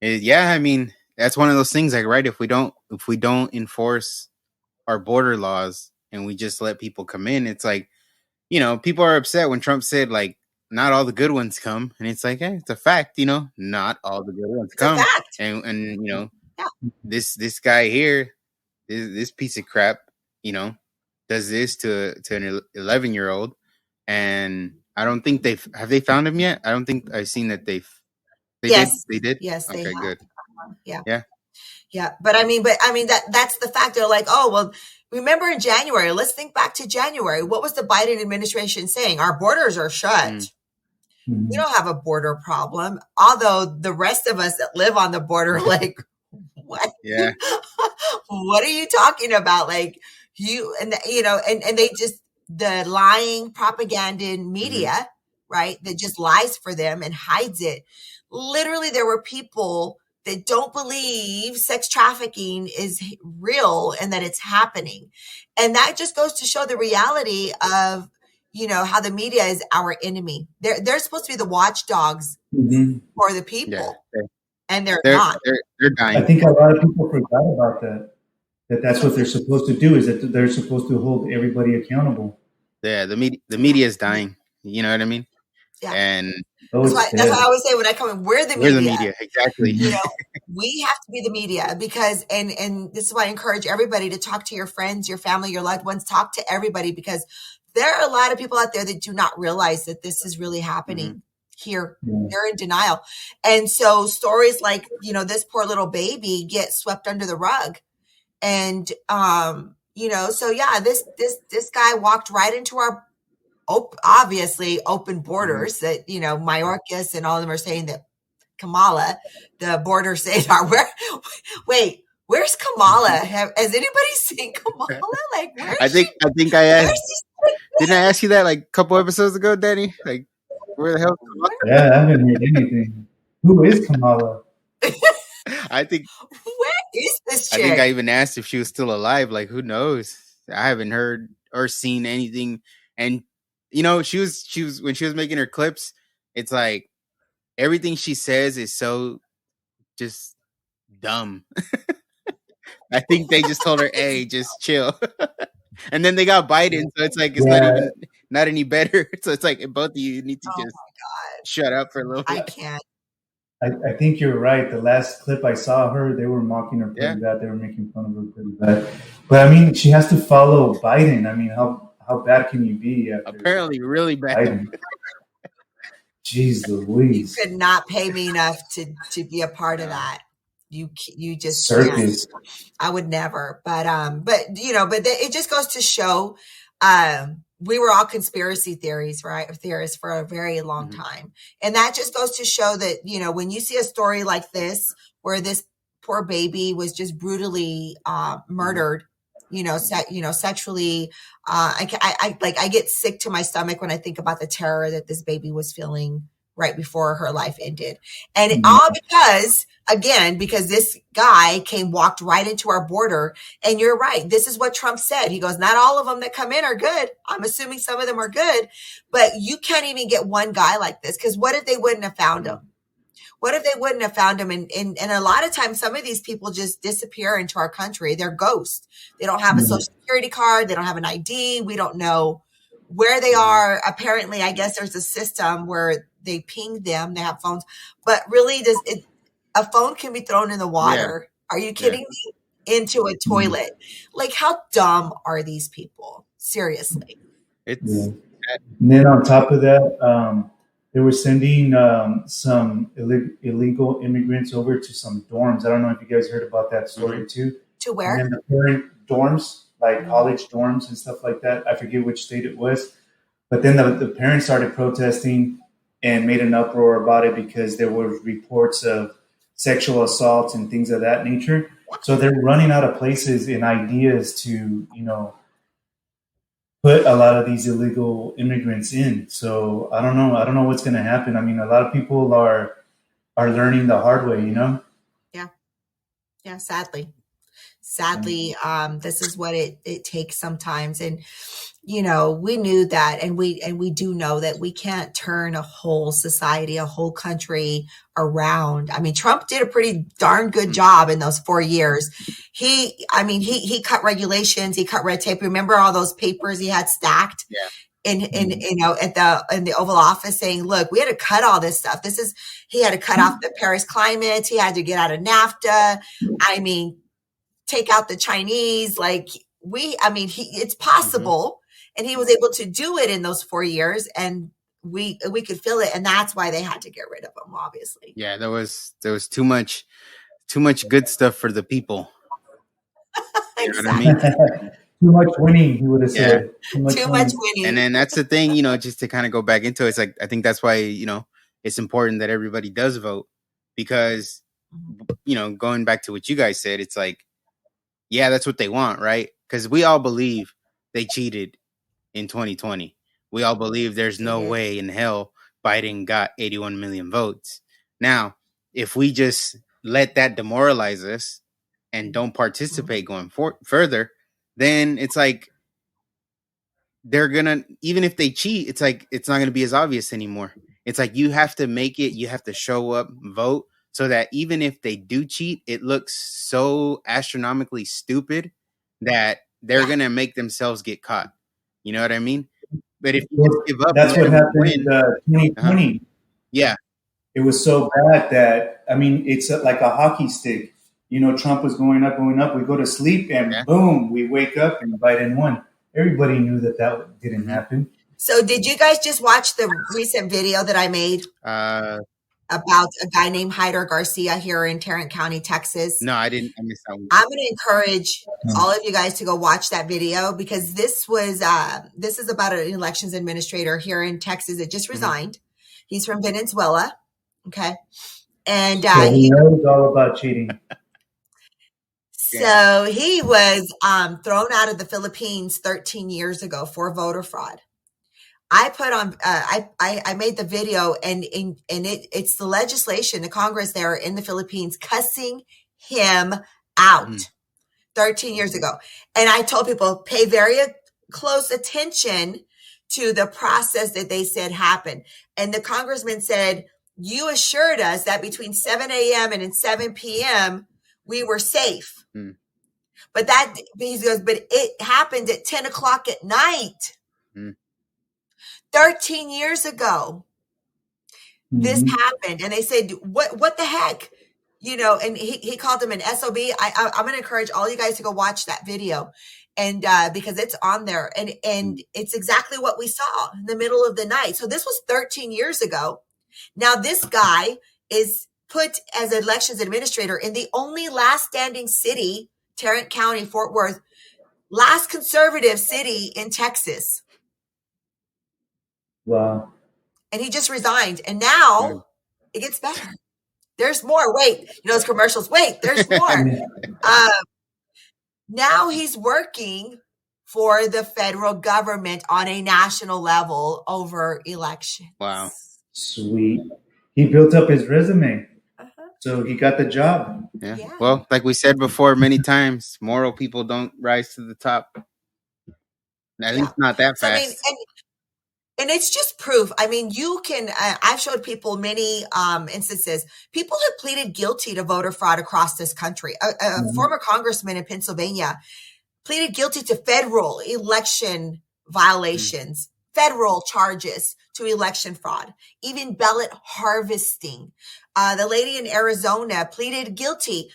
I mean, that's one of those things, like, right? If we don't enforce our border laws and we just let people come in, it's like, people are upset when Trump said, like, not all the good ones come, and it's like, hey, it's a fact, not all the good ones come, and this guy here, this piece of crap, does this to an 11-year-old, and I don't think they found him yet. I don't think I've seen that they did. Yes, okay, they have. good. Yeah. But I mean, that's the fact. They're like, oh, well, remember in January, let's think back to January. What was the Biden administration saying? Our borders are shut. We don't have a border problem. Although the rest of us that live on the border, like, what? Yeah. What are you talking about? Like, and they just, the lying propaganda media, right, that just lies for them and hides it. Literally, there were people that don't believe sex trafficking is real and that it's happening. And that just goes to show the reality of, how the media is our enemy. They're supposed to be the watchdogs for the people. And they're not. They're dying. I think a lot of people forgot about that. That's what they're supposed to do, is that they're supposed to hold everybody accountable. Yeah, the media is dying. You know what I mean? Yeah. And that's why I always say when I come in, we're the media. Exactly. We have to be the media because, and this is why I encourage everybody to talk to your friends, your family, your loved ones, talk to everybody, because there are a lot of people out there that do not realize that this is really happening here. They're in denial. And so stories like, this poor little baby get swept under the rug. And, so yeah, this guy walked right into our obviously open borders that, Mayorkas and all of them are saying that Kamala, the border state where's Kamala? Has anybody seen Kamala? Like, where I think I asked, didn't I ask you that like a couple episodes ago, Danny? Like, where the hell is Kamala? Yeah, I haven't heard anything. Who is Kamala? I think, where is this chick? I think I even asked if she was still alive. Like, who knows? I haven't heard or seen anything. And she was when she was making her clips, it's like everything she says is so just dumb. I think they just told her, hey, just chill. And then they got Biden, so it's like it's not any better. So it's like both of you need to just shut up for a little bit. I can't. I think you're right. The last clip I saw her, they were mocking her pretty bad. They were making fun of her pretty bad. But I mean, she has to follow Biden. I mean, how bad can you be? Apparently, really bad. Biden? Jeez Louise! You could not pay me enough to be a part of that. You just circus. I would never. But it just goes to show. We were all conspiracy theorists for a very long time. And that just goes to show that, when you see a story like this, where this poor baby was just brutally murdered, sexually, I get sick to my stomach when I think about the terror that this baby was feeling right before her life ended. And all because, again, because this guy walked right into our border. And you're right. This is what Trump said. He goes, not all of them that come in are good. I'm assuming some of them are good, but you can't even get one guy like this. Because what if they wouldn't have found him? What if they wouldn't have found him? And a lot of times, some of these people just disappear into our country. They're ghosts. They don't have a social security card. They don't have an ID. We don't know where they are. Apparently, I guess there's a system where they ping them. They have phones. But really, a phone can be thrown in the water. Yeah. Are you kidding me? Into a toilet. Like, how dumb are these people? Seriously. And then on top of that, they were sending some illegal immigrants over to some dorms. I don't know if you guys heard about that story too. To where? And then the parent dorms, like college dorms and stuff like that. I forget which state it was. But then the parents started protesting and made an uproar about it because there were reports of sexual assaults and things of that nature. So they're running out of places and ideas to, put a lot of these illegal immigrants in. So I don't know what's going to happen. I mean, a lot of people are learning the hard way, Yeah. Sadly, this is what it takes sometimes. And, we knew that, and we do know that we can't turn a whole society, a whole country around. I mean, Trump did a pretty darn good job in those 4 years. He cut regulations, he cut red tape. Remember all those papers he had stacked in the Oval Office saying, look, we had to cut all this stuff. He had to cut off the Paris climate. He had to get out of NAFTA. I mean, take out the Chinese. It's possible. And he was able to do it in those 4 years, and we could feel it, and that's why they had to get rid of him, obviously. Yeah, there was too much good stuff for the people. Exactly. You know what I mean? Too much winning, he would have said. Too much winning. And then that's the thing, just to kind of go back into it, it's like, I think that's why, it's important that everybody does vote, because, going back to what you guys said, it's like, yeah, that's what they want, right? Because we all believe they cheated in 2020. We all believe there's no way in hell Biden got 81 million votes. Now, if we just let that demoralize us and don't participate going further, then it's like they're gonna, even if they cheat, it's like it's not gonna be as obvious anymore. It's like you have to make it, you have to show up, vote, so that even if they do cheat, it looks so astronomically stupid that they're gonna make themselves get caught. You know what I mean? But if you just give up, that's what happened in 2020. Yeah, it was so bad that, I mean, it's like a hockey stick. Trump was going up. We go to sleep, and boom, we wake up and Biden won. Everybody knew that didn't happen. So, did you guys just watch the recent video that I made about a guy named Hyder Garcia here in Tarrant County, Texas? No, I didn't. I missed that one. I'm going to encourage all of you guys to go watch that video, because this is about an elections administrator here in Texas that just resigned. He's from Venezuela. Okay. And he knows all about cheating. So he was thrown out of the Philippines 13 years ago for voter fraud. I put on, I made the video, and it's the legislation, the Congress there in the Philippines cussing him out 13 years ago. And I told people, pay very close attention to the process that they said happened. And the congressman said, you assured us that between 7 a.m. and 7 p.m. we were safe. But he goes, but it happened at 10 o'clock at night. 13 years ago, this happened. And they said, what the heck? And he called him an SOB. I'm going to encourage all you guys to go watch that video. And because it's on there, and it's exactly what we saw in the middle of the night. So this was 13 years ago. Now this guy is put as an elections administrator in the only last standing city, Tarrant County, Fort Worth, last conservative city in Texas. Wow. And he just resigned. And now it gets better. There's more. Wait, those commercials. Wait, there's more. Now he's working for the federal government on a national level over elections. Wow. Sweet. He built up his resume, Uh-huh. so he got the job. Yeah. Yeah. Well, like we said before many times, moral people don't rise to the top. At Yeah. least not that So I mean, fast. and it's just proof. I mean, you can. I've showed people many instances. People have pleaded guilty to voter fraud across this country. A Mhm. former congressman in Pennsylvania pleaded guilty to federal election violations, federal charges to election fraud, even ballot harvesting. The lady in Arizona pleaded guilty.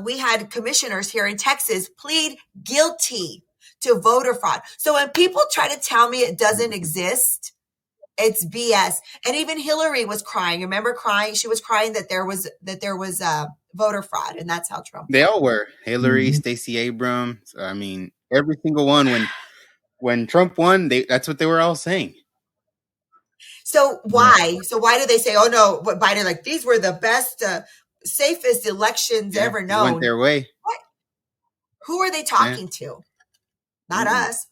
We had commissioners here in Texas plead guilty to voter fraud. So when people try to tell me it doesn't exist, it's BS. And even Hillary was crying. Remember crying? She was crying that there was voter fraud, and that's how Trump They won. all were. Hillary, Mhm. Stacey Abrams. I mean, every single one. When Trump won, that's what they were all saying. So Yeah. why? So why do they say, "Oh no, what Biden like these were the best, safest elections Yeah, ever it went known"? their way. What? Who are they Yeah. talking to? Not us.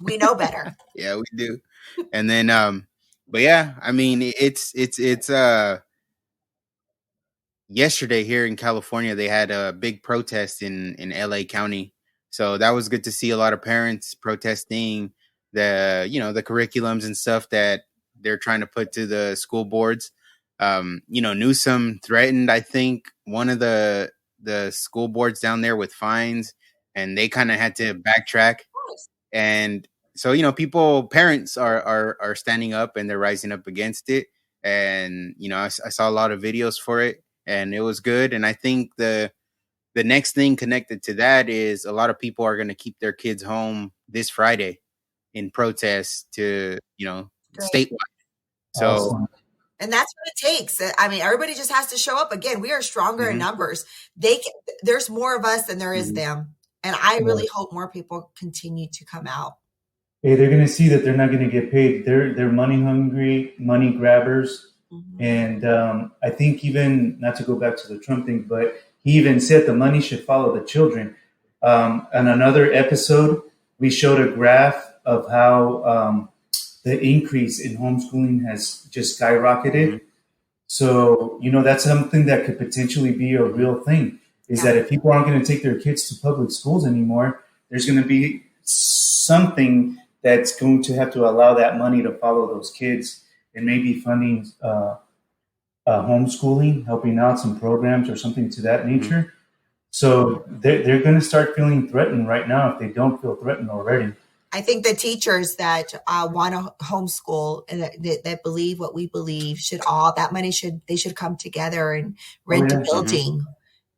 We know better. Yeah, we do. And then but yeah, I mean it's yesterday here in California they had a big protest in LA County. So that was good to see a lot of parents protesting the curriculums and stuff that they're trying to put to the school boards. Newsom threatened, I think, one of the school boards down there with fines, and they kind of had to backtrack. And so parents are standing up and they're rising up against it. And I saw a lot of videos for it, and it was good. And I think the next thing connected to that is a lot of people are going to keep their kids home this Friday in protest to Great. statewide. So Awesome. And that's what it takes. I mean, everybody just has to show up. Again, we are stronger in mhm, numbers. There's more of us than there is mhm, them. And I Yeah. really hope more people continue to come out. Hey, they're going to see that they're not going to get paid. They're money hungry, money grabbers, Mhm. and I think even not to go back to the Trump thing, but he even said the money should follow the children. On another episode, we showed a graph of how the increase in homeschooling has just skyrocketed. mhm, So, that's something that could potentially be a mhm, real thing is Yeah. that if people aren't going to take their kids to public schools anymore, there's going to be something that's going to have to allow that money to follow those kids and maybe funding homeschooling, helping out some programs or something to that mhm. nature. So they're going to start feeling threatened right now if they don't feel threatened already. I think the teachers that want to homeschool and that believe what we believe that money should come together and Oh, rent a yeah. Mhm. building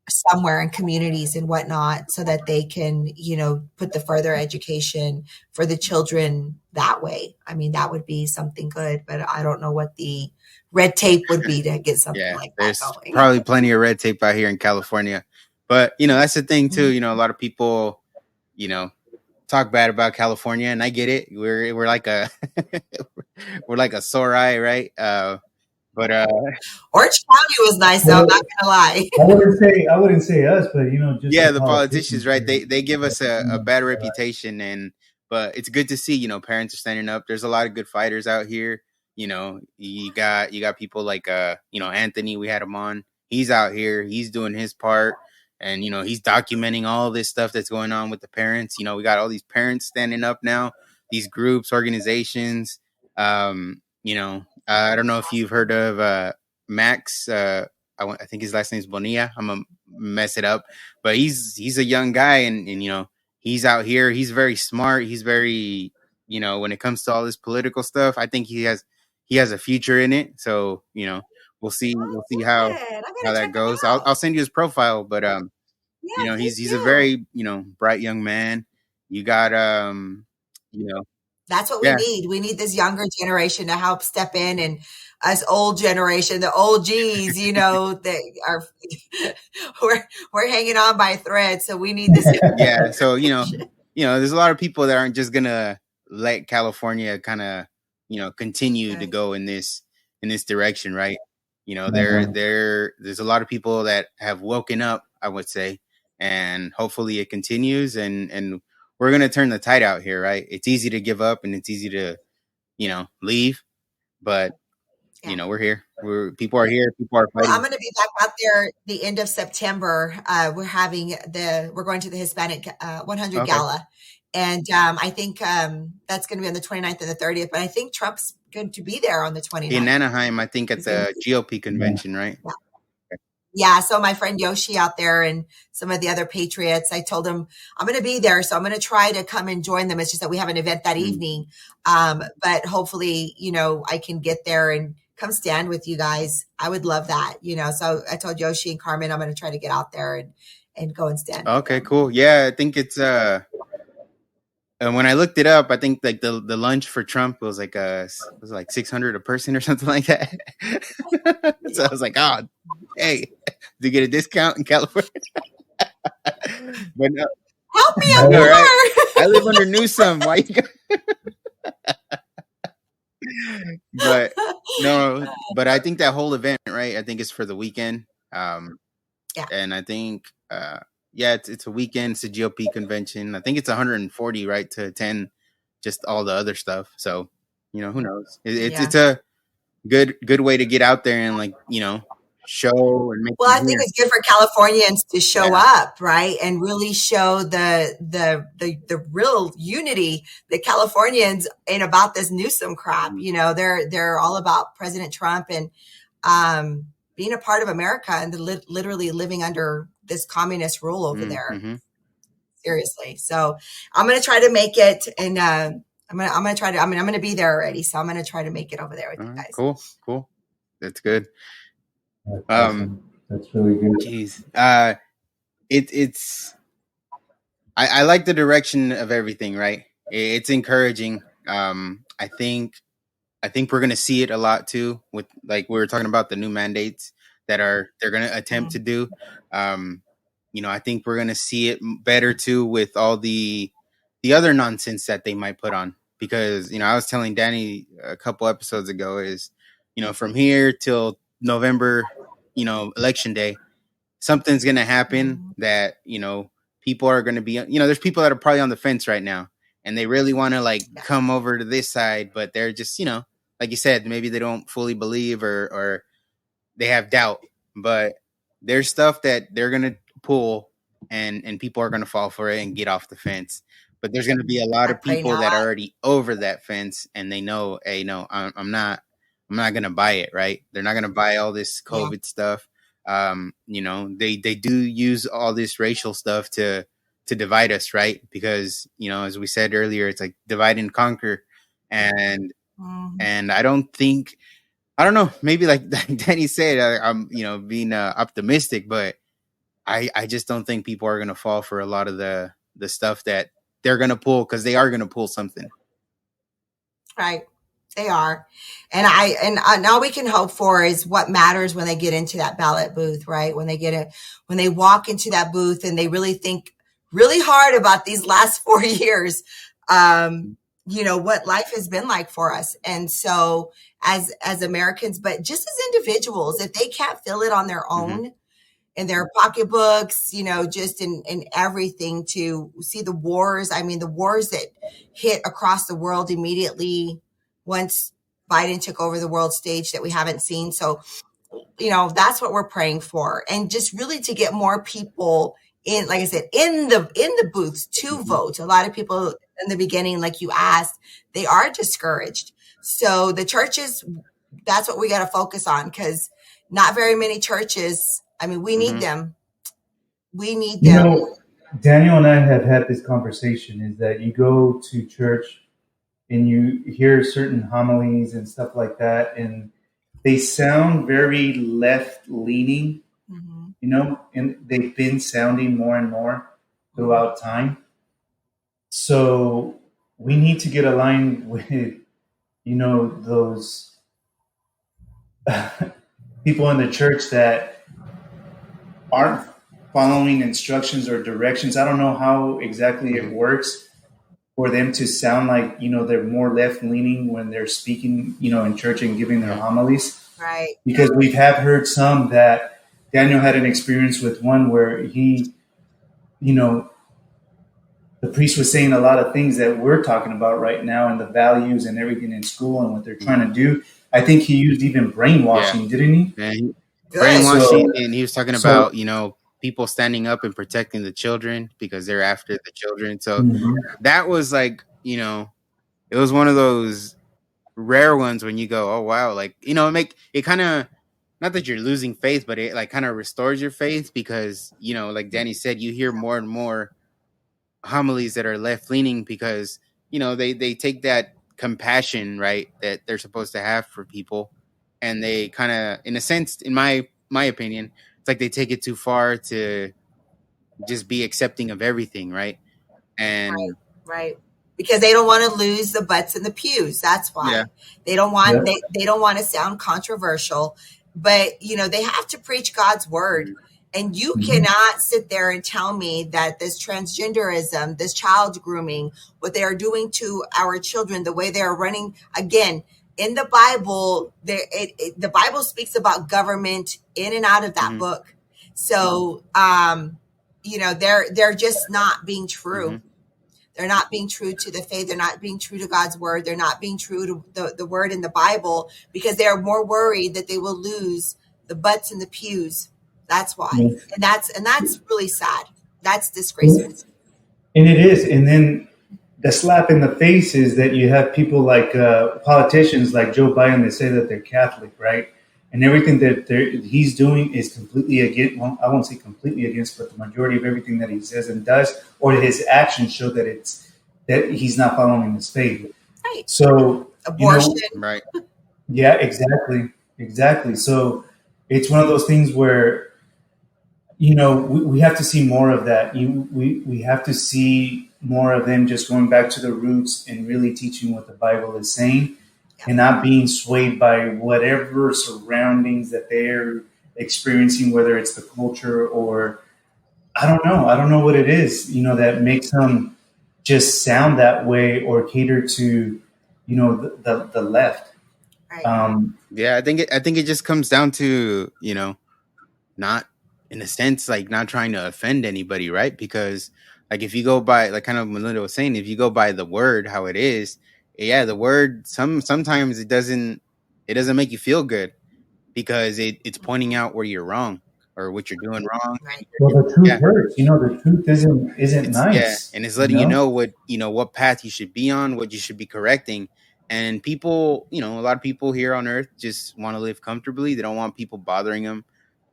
somewhere in communities and whatnot so that they can, put the further education for the children that way. I mean, that would be something good, but I don't know what the red tape would be to get something Yeah, like that there's going. probably plenty of red tape out here in California. But that's the thing too. A lot of people, you know, talk bad about California, and I get it. We're like a we're like a sore eye, right? But Orange County was nice though, I'm not Well, gonna lie. I wouldn't say us, but just the yeah, the politicians, politicians right? here. They give us a bad reputation, but it's good to see parents are standing up. There's a lot of good fighters out here. You got people like Anthony. We had him on. He's out here. He's doing his part, and he's documenting all this stuff that's going on with the parents. We got all these parents standing up now. These groups, organizations. I don't know if you've heard of Max. I think his last name is Bonilla. I'm gonna mess it up, but he's a young guy, and he's out here. He's very smart. He's very when it comes to all this political stuff, I think he has a future in it. So we'll see how Oh, good. I how gotta that check them goes. I'll out. I'll send you his profile, but Yeah, please he's a do. very bright young man. You got you know That's what we yeah need. We need this younger generation to help step in, and us old generation, the old G's, that are we're hanging on by a thread. So we need this yeah. So generation. there's a lot of people that aren't just gonna let California kind of continue to Good. go in this direction, right? Uh-huh. There's a lot of people that have woken up, I would say, and hopefully it continues, and we're gonna turn the tide out here, right? It's easy to give up and it's easy to leave, but Yeah. we're here. People are here. People are Well, I'm fighting. going to be back out there the end of September. We're going to the Hispanic 100 Okay. Gala. And I think that's going to be on the 29th and the 30th. But I think Trump's going to be there on the 29th. In Anaheim, I think at He's gonna the GOP convention, right? Yeah. Yeah, so my friend Yoshi out there and some of the other patriots, I told him I'm going to be there, so I'm going to try to come and join them. It's just that we have an event that evening, but hopefully, I can get there and come stand with you guys. I would love that, So I told Yoshi and Carmen I'm going to try to get out there and go and stand. Okay, cool. Yeah, I think it's and when I looked it up, I think like the lunch for Trump was like like 600 a person or something like that. So I was like, oh, hey, do you get a discount in California? But no, help me I out know, more. right? I live under Newsom. Why you? But no, but I think that whole event, right? I think it's for the weekend. Yeah. And I think, yeah, it's a weekend. It's a GOP convention. I think it's 140, right, to attend just all the other stuff. So, who knows? It's a good way to get out there and show and make. Well, I think it's good for Californians to show up, right, and really show the real unity. The Californians ain't about this Newsom crap. They're all about President Trump and being a part of America and literally living under this communist rule over there. Mm-hmm. Seriously. So I'm going to try to make it, and I'm going to try to. I'm going to be there already, so I'm going to try to make it over there with you guys. Cool. That's good. That's awesome. That's really good. Geez. It's I like the direction of everything, right? It's encouraging. I think we're gonna see it a lot too with, like we were talking about, the new mandates that they're gonna attempt to do. I think we're gonna see it better too with all the other nonsense that they might put on, because I was telling Danny a couple episodes ago is from here till November, election day, something's going to happen that, people are going to be, there's people that are probably on the fence right now and they really want to come over to this side, but they're just, like you said, maybe they don't fully believe or they have doubt, but there's stuff that they're going to pull and people are going to fall for it and get off the fence. But there's going to be a lot of people that are already over that fence and they know, hey, no, I'm not going to buy it, right? They're not going to buy all this COVID stuff. They do use all this racial stuff to divide us, right? Because, as we said earlier, it's like divide and conquer. And I don't know, maybe like Danny said, I'm, being optimistic, but I just don't think people are going to fall for a lot of the stuff that they're going to pull, because they are going to pull something. Right. They are. And all we can hope for is what matters when they get into that ballot booth, right? When they walk into that booth and they really think really hard about these last 4 years, what life has been like for us. And so as Americans, but just as individuals, if they can't feel it on their own, in their pocketbooks, just in everything, to see the wars. I mean, the wars that hit across the world immediately once Biden took over the world stage that we haven't seen. So, that's what we're praying for. And just really to get more people in, like I said, in the booths to vote. A lot of people in the beginning, like you asked, they are discouraged. So the churches, that's what we got to focus on, because not very many churches. I mean, we need them. We need them. Daniel and I have had this conversation, is that you go to church and you hear certain homilies and stuff like that, and they sound very left-leaning, and they've been sounding more and more throughout time. So we need to get aligned with, those people in the church that aren't following instructions or directions. I don't know how exactly it works for them to sound like, they're more left-leaning when they're speaking, in church and giving their homilies. Right. Because we have heard some that Daniel had an experience with one where he, the priest was saying a lot of things that we're talking about right now, and the values and everything in school and what they're trying to do. I think he used even Yeah. brainwashing, didn't he? And Good. brainwashing, So, and he was talking so about, people standing up and protecting the children because they're after the children. So mhm. that was like, it was one of those rare ones when you go, oh wow, like, make it kind of, not that you're losing faith, but it like kind of restores your faith because, like Danny said, you hear more and more homilies that are left leaning because, they take that compassion, right, that they're supposed to have for people, and they kind of, in a sense, in my opinion, it's like they take it too far to just be accepting of everything, right? Right, And right. Because they don't want to lose the butts in the pews. That's yeah. why they don't want Yeah. they don't want to sound controversial, but they have to preach God's word. Mhm. And you Mhm. cannot sit there and tell me that this transgenderism, this child grooming, what they are doing to our children, the way they are running again in the Bible, the Bible speaks about government in and out of that Mhm. book. So, they're just not being true. Mhm. They're not being true to the faith. They're not being true to God's word. They're not being true to the word in the Bible because they are more worried that they will lose the butts in the pews. That's why. Yes. And that's really sad. That's disgraceful. And it is. And then the slap in the face is that you have people like politicians like Joe Biden that say that they're Catholic, right? And everything that he's doing is completely against, well, I won't say completely against, but the majority of everything that he says and does, or his actions show that he's not following his faith. Right. So, Abortion. Right. yeah, exactly. Exactly. So it's one of those things where we have to see more of that. We have to see more of them just going back to the roots and really teaching what the Bible is saying and not being swayed by whatever surroundings that they're experiencing, whether it's the culture or I don't know. I don't know what it is, that makes them just sound that way or cater to, the left. Right. Yeah, I think it just comes down to, not, in a sense, like not trying to offend anybody, right? Because like if you go by, like kind of Melinda was saying, if you go by the word how it is, yeah, the word sometimes it doesn't make you feel good because it's pointing out where you're wrong or what you're doing wrong. Right. Well, the truth Yeah. hurts. The truth isn't Yeah, nice. and it's letting you know what path you should be on, what you should be correcting. And people, a lot of people here on earth just want to live comfortably. They don't want people bothering them.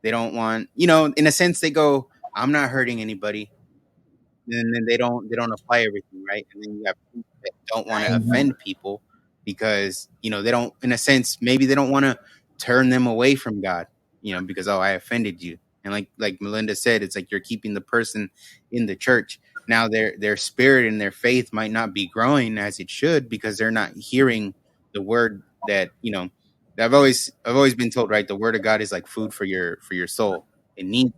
They don't want, in a sense, they go, I'm not hurting anybody. And then they don't apply everything, right? And then you have people that don't want to Right. Mhm. offend people because, they don't, in a sense, maybe they don't want to turn them away from God, because, oh, I offended you. And like Melinda said, it's like you're keeping the person in the church. Now their spirit and their faith might not be growing as it should because they're not hearing the word that, I've always been told, right? The word of God is like food for your soul. It needs,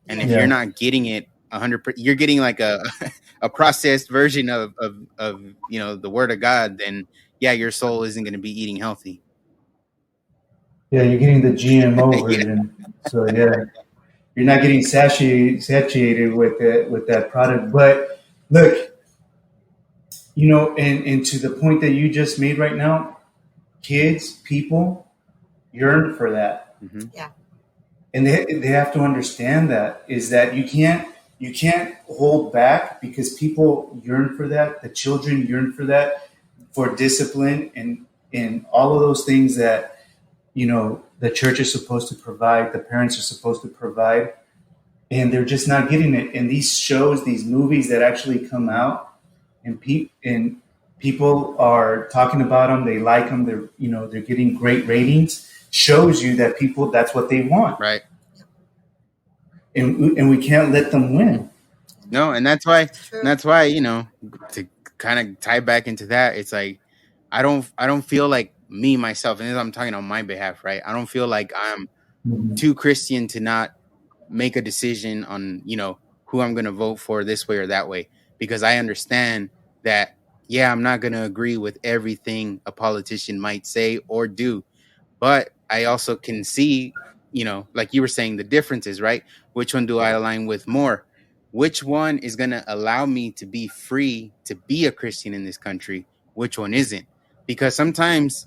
and if Yeah. you're Yeah. not getting it 100%, you're getting like a a processed version of the word of God, then yeah, your soul isn't going to be eating healthy. Yeah, you're getting the GMO Yeah. version. So yeah, you're not getting satiated with that product. But look, and to the point that you just made right now, kids, people yearn for that, Hmm. Yeah. and they have to understand that is that you can't hold back because people yearn for that. The children yearn for that, for discipline and all of those things that the church is supposed to provide, the parents are supposed to provide, and they're just not getting it. And these shows, these movies that actually come out, and people are talking about them, they like them, they're getting great ratings. Shows you that people that's what they want, Right. and we can't let them win. No, and that's why to kind of tie back into that, it's like I don't feel like me myself, and I'm talking on my behalf, right? I don't feel like I'm Mhm. too Christian to not make a decision on who I'm going to vote for this way or that way, because I understand that, yeah, I'm not going to agree with everything a politician might say or do, but I also can see, like you were saying, the differences, right? Which one do I align with more? Which one is going to allow me to be free to be a Christian in this country? Which one isn't? Because sometimes,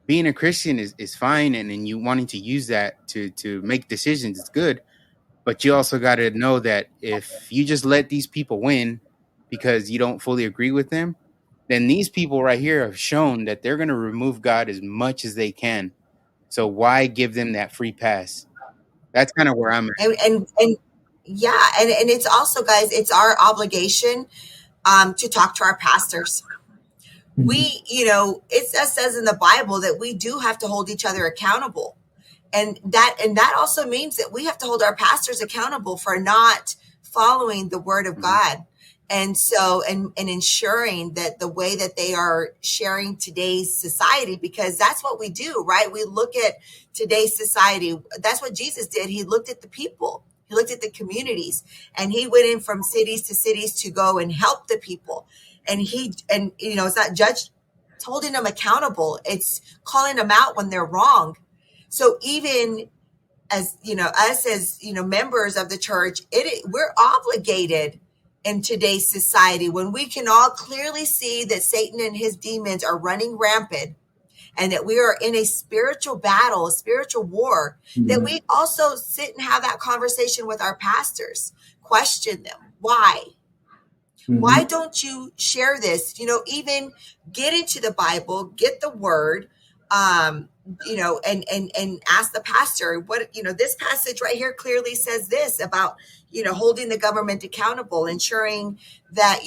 being a Christian is fine, and you wanting to use that to make decisions is good. But you also got to know that if you just let these people win because you don't fully agree with them, then these people right here have shown that they're going to remove God as much as they can. So why give them that free pass? That's kind of where I'm at. And yeah, and it's also, guys, it's our obligation to talk to our pastors. We, it says in the Bible that we do have to hold each other accountable. And that also means that we have to hold our pastors accountable for not following the word of God. And so, and ensuring that the way that they are sharing today's society, because that's what we do, right? We look at today's society. That's what Jesus did. He looked at the people. He looked at the communities, and he went in from cities to cities to go and help the people. And it's not judge, it's holding them accountable. It's calling them out when they're wrong. So even as, us as, members of the church, we're obligated in today's society when we can all clearly see that Satan and his demons are running rampant and that we are in a spiritual battle, a spiritual war, that we also sit and have that conversation with our pastors, question them. Why? Why don't you share this? Even get into the Bible, get the word, and ask the pastor what, this passage right here clearly says this about, holding the government accountable, ensuring that,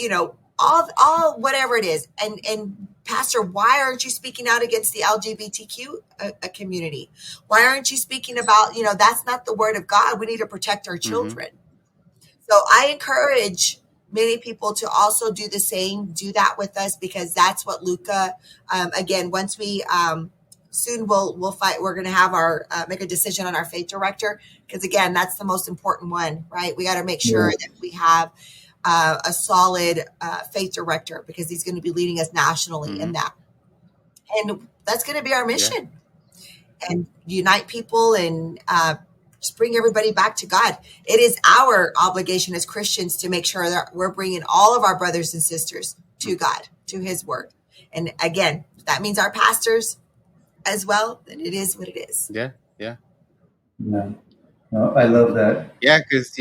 all whatever it is. And pastor, why aren't you speaking out against the LGBTQ community? Why aren't you speaking about, that's not the word of God. We need to protect our children. So I encourage many people to also do the same, do that with us, because that's what LUCA, again, once we, soon we'll fight. We're going to have our make a decision on our faith director, because again, that's the most important one, right? We got to make sure that we have a solid faith director, because he's going to be leading us nationally in that, and that's going to be our mission, and unite people and just bring everybody back to God. It is our obligation as Christians to make sure that we're bringing all of our brothers and sisters to God, to His word, and again, that means our pastors as well, then it is what it is. Yeah. No, I love that. Yeah, because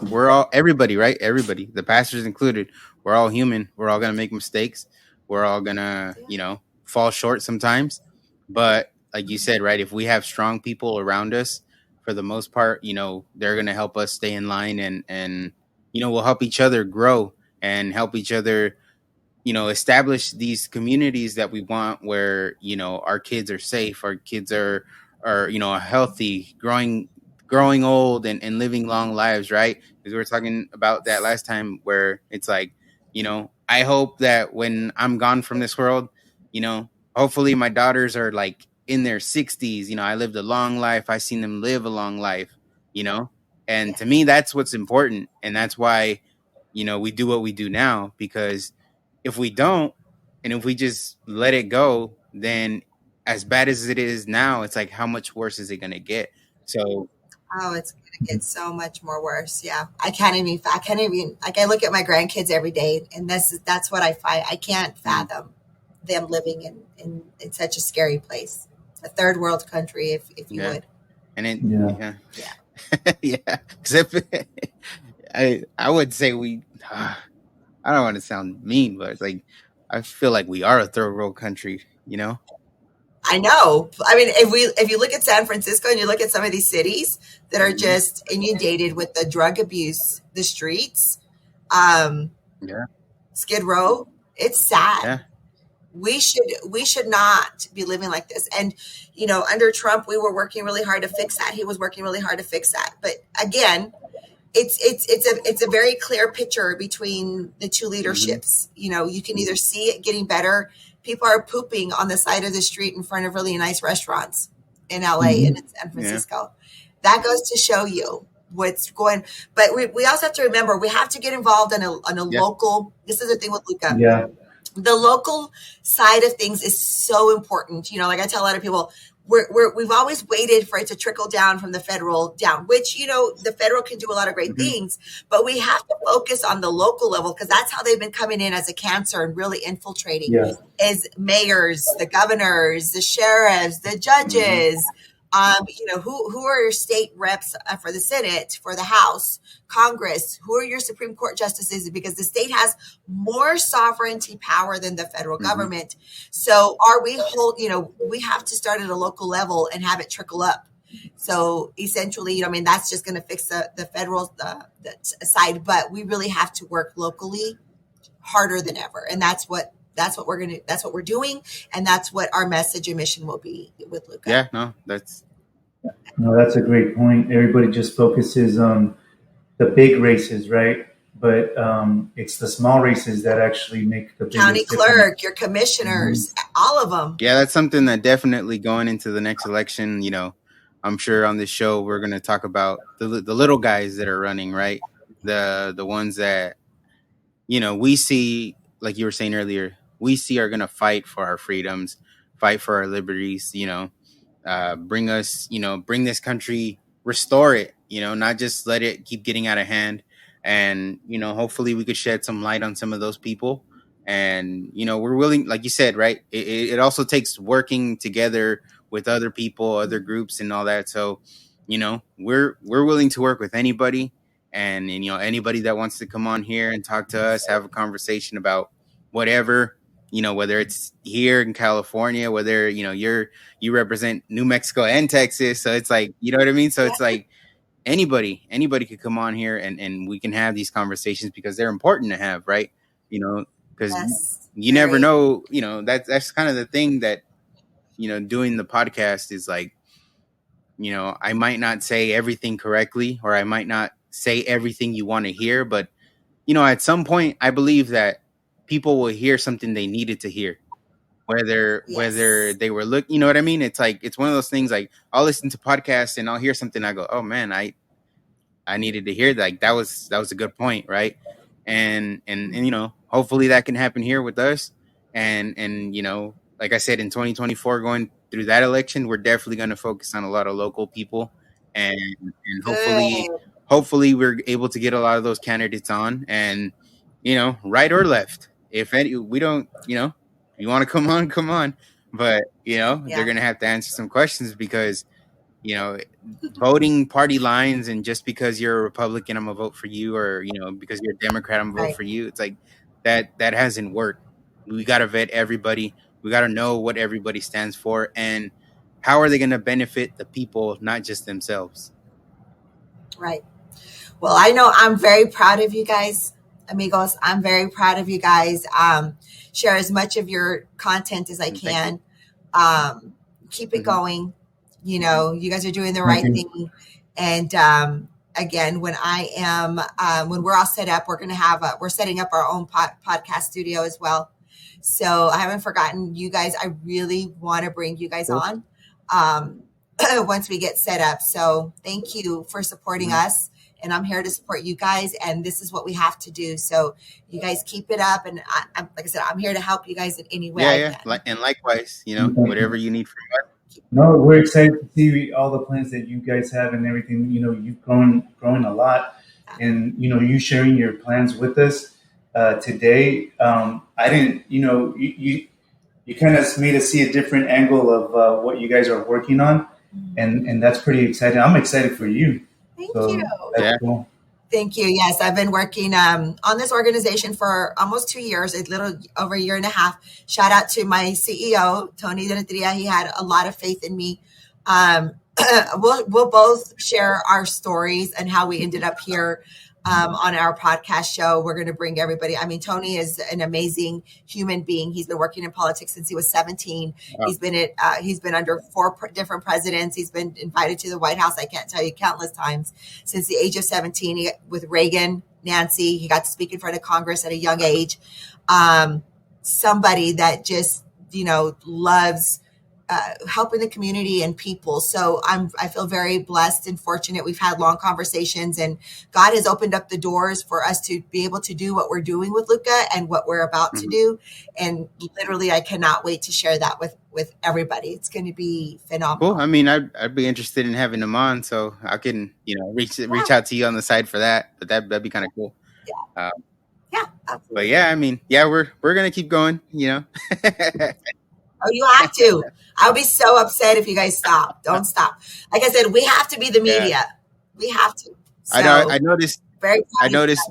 we're all, everybody, right? Everybody, the pastors included, we're all human. We're all gonna make mistakes. We're all gonna, fall short sometimes. But like you said, right? If we have strong people around us, for the most part, they're gonna help us stay in line, and we'll help each other grow and help each other, establish these communities that we want, where our kids are safe, our kids are healthy, growing old, and living long lives, right? Because we were talking about that last time, where it's like, I hope that when I'm gone from this world, hopefully my daughters are like in their 60s. I lived a long life. I seen them live a long life, and to me, that's what's important. And that's why, we do what we do now, because if we don't, and if we just let it go, then as bad as it is now, it's like, how much worse is it going to get? So, it's going to get so much more worse. Yeah. I can't even, like, I look at my grandkids every day, and that's what I find. I can't fathom them living in such a scary place, a third world country, if you would. And it, yeah. Except I would say I don't want to sound mean, but it's like, I feel like we are a third world country, I know. I mean, if you look at San Francisco and you look at some of these cities that are just inundated with the drug abuse, the streets, Skid Row, it's sad. Yeah. We should not be living like this. And, under Trump, we were working really hard to fix that. He was working really hard to fix that. But again, it's a very clear picture between the two leaderships. You can either see it getting better. People are pooping on the side of the street in front of really nice restaurants in LA and in San Francisco. That goes to show you what's going. But we also have to remember, we have to get involved on a local. This is the thing with LUCA. Yeah. The local side of things is so important. Like I tell a lot of people, we've always waited for it to trickle down from the federal down, which, the federal can do a lot of great things, but we have to focus on the local level, because that's how they've been coming in as a cancer and really infiltrating as mayors, the governors, the sheriffs, the judges. Who are your state reps for the Senate, for the House, Congress? Who are your Supreme Court justices? Because the state has more sovereignty power than the federal government. So we have to start at a local level and have it trickle up. So essentially, that's just going to fix the federal the side, but we really have to work locally harder than ever. And that's what we're doing. And that's what our message and mission will be with LUCA. Yeah, that's a great point. Everybody just focuses on the big races, right? But it's the small races that actually make the biggest county clerk, difference. your commissioners, all of them. Yeah, that's something that definitely going into the next election, I'm sure on this show we're going to talk about the little guys that are running, right? The ones that, we see, like you were saying earlier, we see are going to fight for our freedoms, fight for our liberties, bring us, bring this country, restore it, not just let it keep getting out of hand. And, hopefully we could shed some light on some of those people. And, we're willing, like you said, right? It also takes working together with other people, other groups and all that. So, we're willing to work with anybody. And anybody that wants to come on here and talk to us, have a conversation about whatever, whether it's here in California, whether, you represent New Mexico and Texas. So it's like, you know what I mean? So it's like anybody could come on here and we can have these conversations because they're important to have, right? Because you never know, that's kind of the thing that, doing the podcast is like, I might not say everything correctly, or I might not say everything you want to hear, but, at some point I believe that people will hear something they needed to hear, whether they were you know what I mean? It's like, it's one of those things, like I'll listen to podcasts and I'll hear something. I go, oh man, I needed to hear that. Like, that was a good point. Right. And hopefully that can happen here with us. And, like I said, in 2024, going through that election, we're definitely going to focus on a lot of local people, and hopefully we're able to get a lot of those candidates on, and, right or left. If we don't, you want to come on, but, they're going to have to answer some questions, because, voting party lines and just because you're a Republican, I'm gonna vote for you, or, because you're a Democrat, I'm gonna vote for you. It's like that hasn't worked. We got to vet everybody. We got to know what everybody stands for, and how are they going to benefit the people, not just themselves. Right. Well, I know I'm very proud of you guys, amigos. I'm very proud of you guys. Share as much of your content as I can. Keep it going. You guys are doing the right thing. And again, when we're all set up, we're setting up our own podcast studio as well. So I haven't forgotten you guys. I really want to bring you guys on once we get set up. So thank you for supporting us. And I'm here to support you guys. And this is what we have to do. So you guys keep it up. And like I said, I'm here to help you guys in any way I can. And likewise, whatever you need from us. No, we're excited to see all the plans that you guys have and everything. You've grown a lot, and you sharing your plans with us today. I didn't, you kind of made us see a different angle of what you guys are working on, and that's pretty exciting. I'm excited for you. Thank you. That's cool. Thank you. Yes, I've been working on this organization for almost 2 years, a little over a year and a half. Shout out to my CEO, Tony Denetria. He had a lot of faith in me. We'll both share our stories and how we ended up here on our podcast show. We're going to bring everybody. I mean, Tony is an amazing human being. He's been working in politics since he was 17. Wow. He's been under 4 different presidents. He's been invited to the White House, I can't tell you, countless times since the age of 17. With Reagan, Nancy, he got to speak in front of Congress at a young age. Somebody that just, loves helping the community and people. So I feel very blessed and fortunate. We've had long conversations, and God has opened up the doors for us to be able to do what we're doing with LUCA and what we're about to do. And literally, I cannot wait to share that with everybody. It's going to be phenomenal. Cool. I mean, I'd be interested in having them on, so I can, reach out to you on the side for that. But that'd be kind of cool. Yeah. Absolutely. But yeah, I mean, we're gonna keep going. Oh, you have to. I'll be so upset if you guys stop. Don't stop. Like I said, we have to be the media. Yeah. We have to. So, I noticed.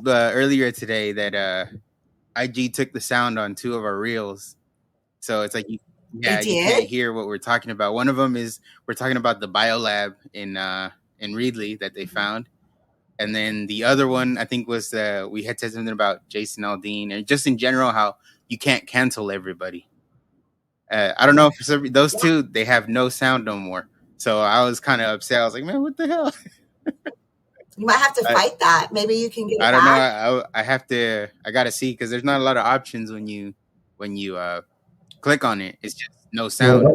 Earlier today that IG took the sound on 2 of our reels, so it's like you can't hear what we're talking about. One of them is we're talking about the biolab in Reedley that they found, and then the other one I think was we had said something about Jason Aldean and just in general how you can't cancel everybody. I don't know if those 2 they have no sound no more. So I was kind of upset. I was like, man, what the hell? You might have to fight that. Maybe you can get it back. I don't know. I have to. I gotta see because there's not a lot of options when you click on it. It's just no sound.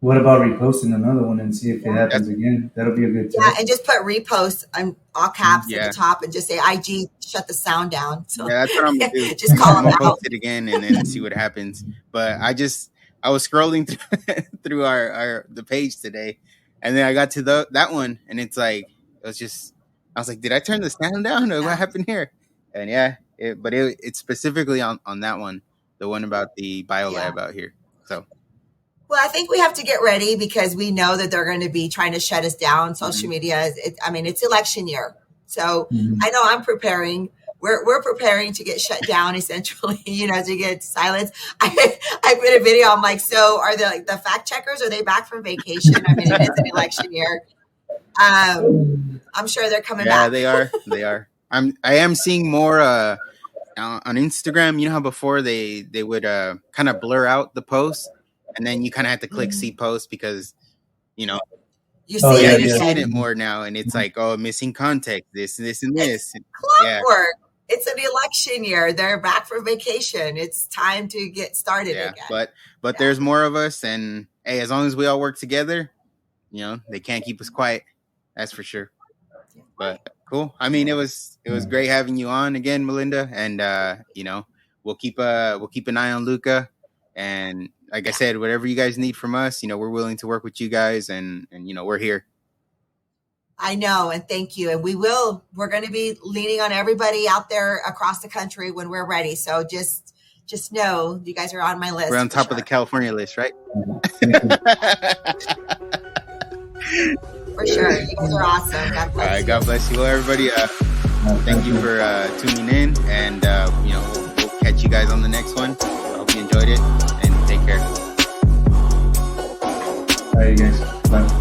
What about reposting another one and see if it happens again? That'll be a good test. Yeah, and just put repost on all caps at the top and just say IG shut the sound down. So that's what I'm gonna do. Just call them out. Post it again and then see what happens. But I was scrolling through the page today, and then I got to that one, and it's like I was like, did I turn the sound down or what happened here? And it's specifically on that one, the one about the biolab out here. So. Well, I think we have to get ready because we know that they're going to be trying to shut us down. Social media, it's election year. So I know I'm preparing. We're preparing to get shut down essentially, to get silence. I put a video. I'm like, so are they like the fact checkers? Are they back from vacation? I mean, it is an election year. I'm sure they're coming back. Yeah, they are. I am seeing more on Instagram. You know how before they would kind of blur out the post. And then you kind of have to click see post because, you're seeing it more now. And it's like, missing context, this, and this. Clockwork. It's an election year. They're back from vacation. It's time to get started again. But there's more of us. And, hey, as long as we all work together, they can't keep us quiet. That's for sure. But cool. I mean, it was great having you on again, Melinda. And, we'll keep an eye on LUCA. And like I said, whatever you guys need from us, we're willing to work with you guys and we're here. I know. And thank you. And we're going to be leaning on everybody out there across the country when we're ready. So just know you guys are on my list. We're on top of the California list, right? For sure. You guys are awesome. God bless you. All right. God bless you. Well, everybody, thank you for tuning in and, we'll catch you guys on the next one. I hope you enjoyed it and take care. All right, you guys. Bye.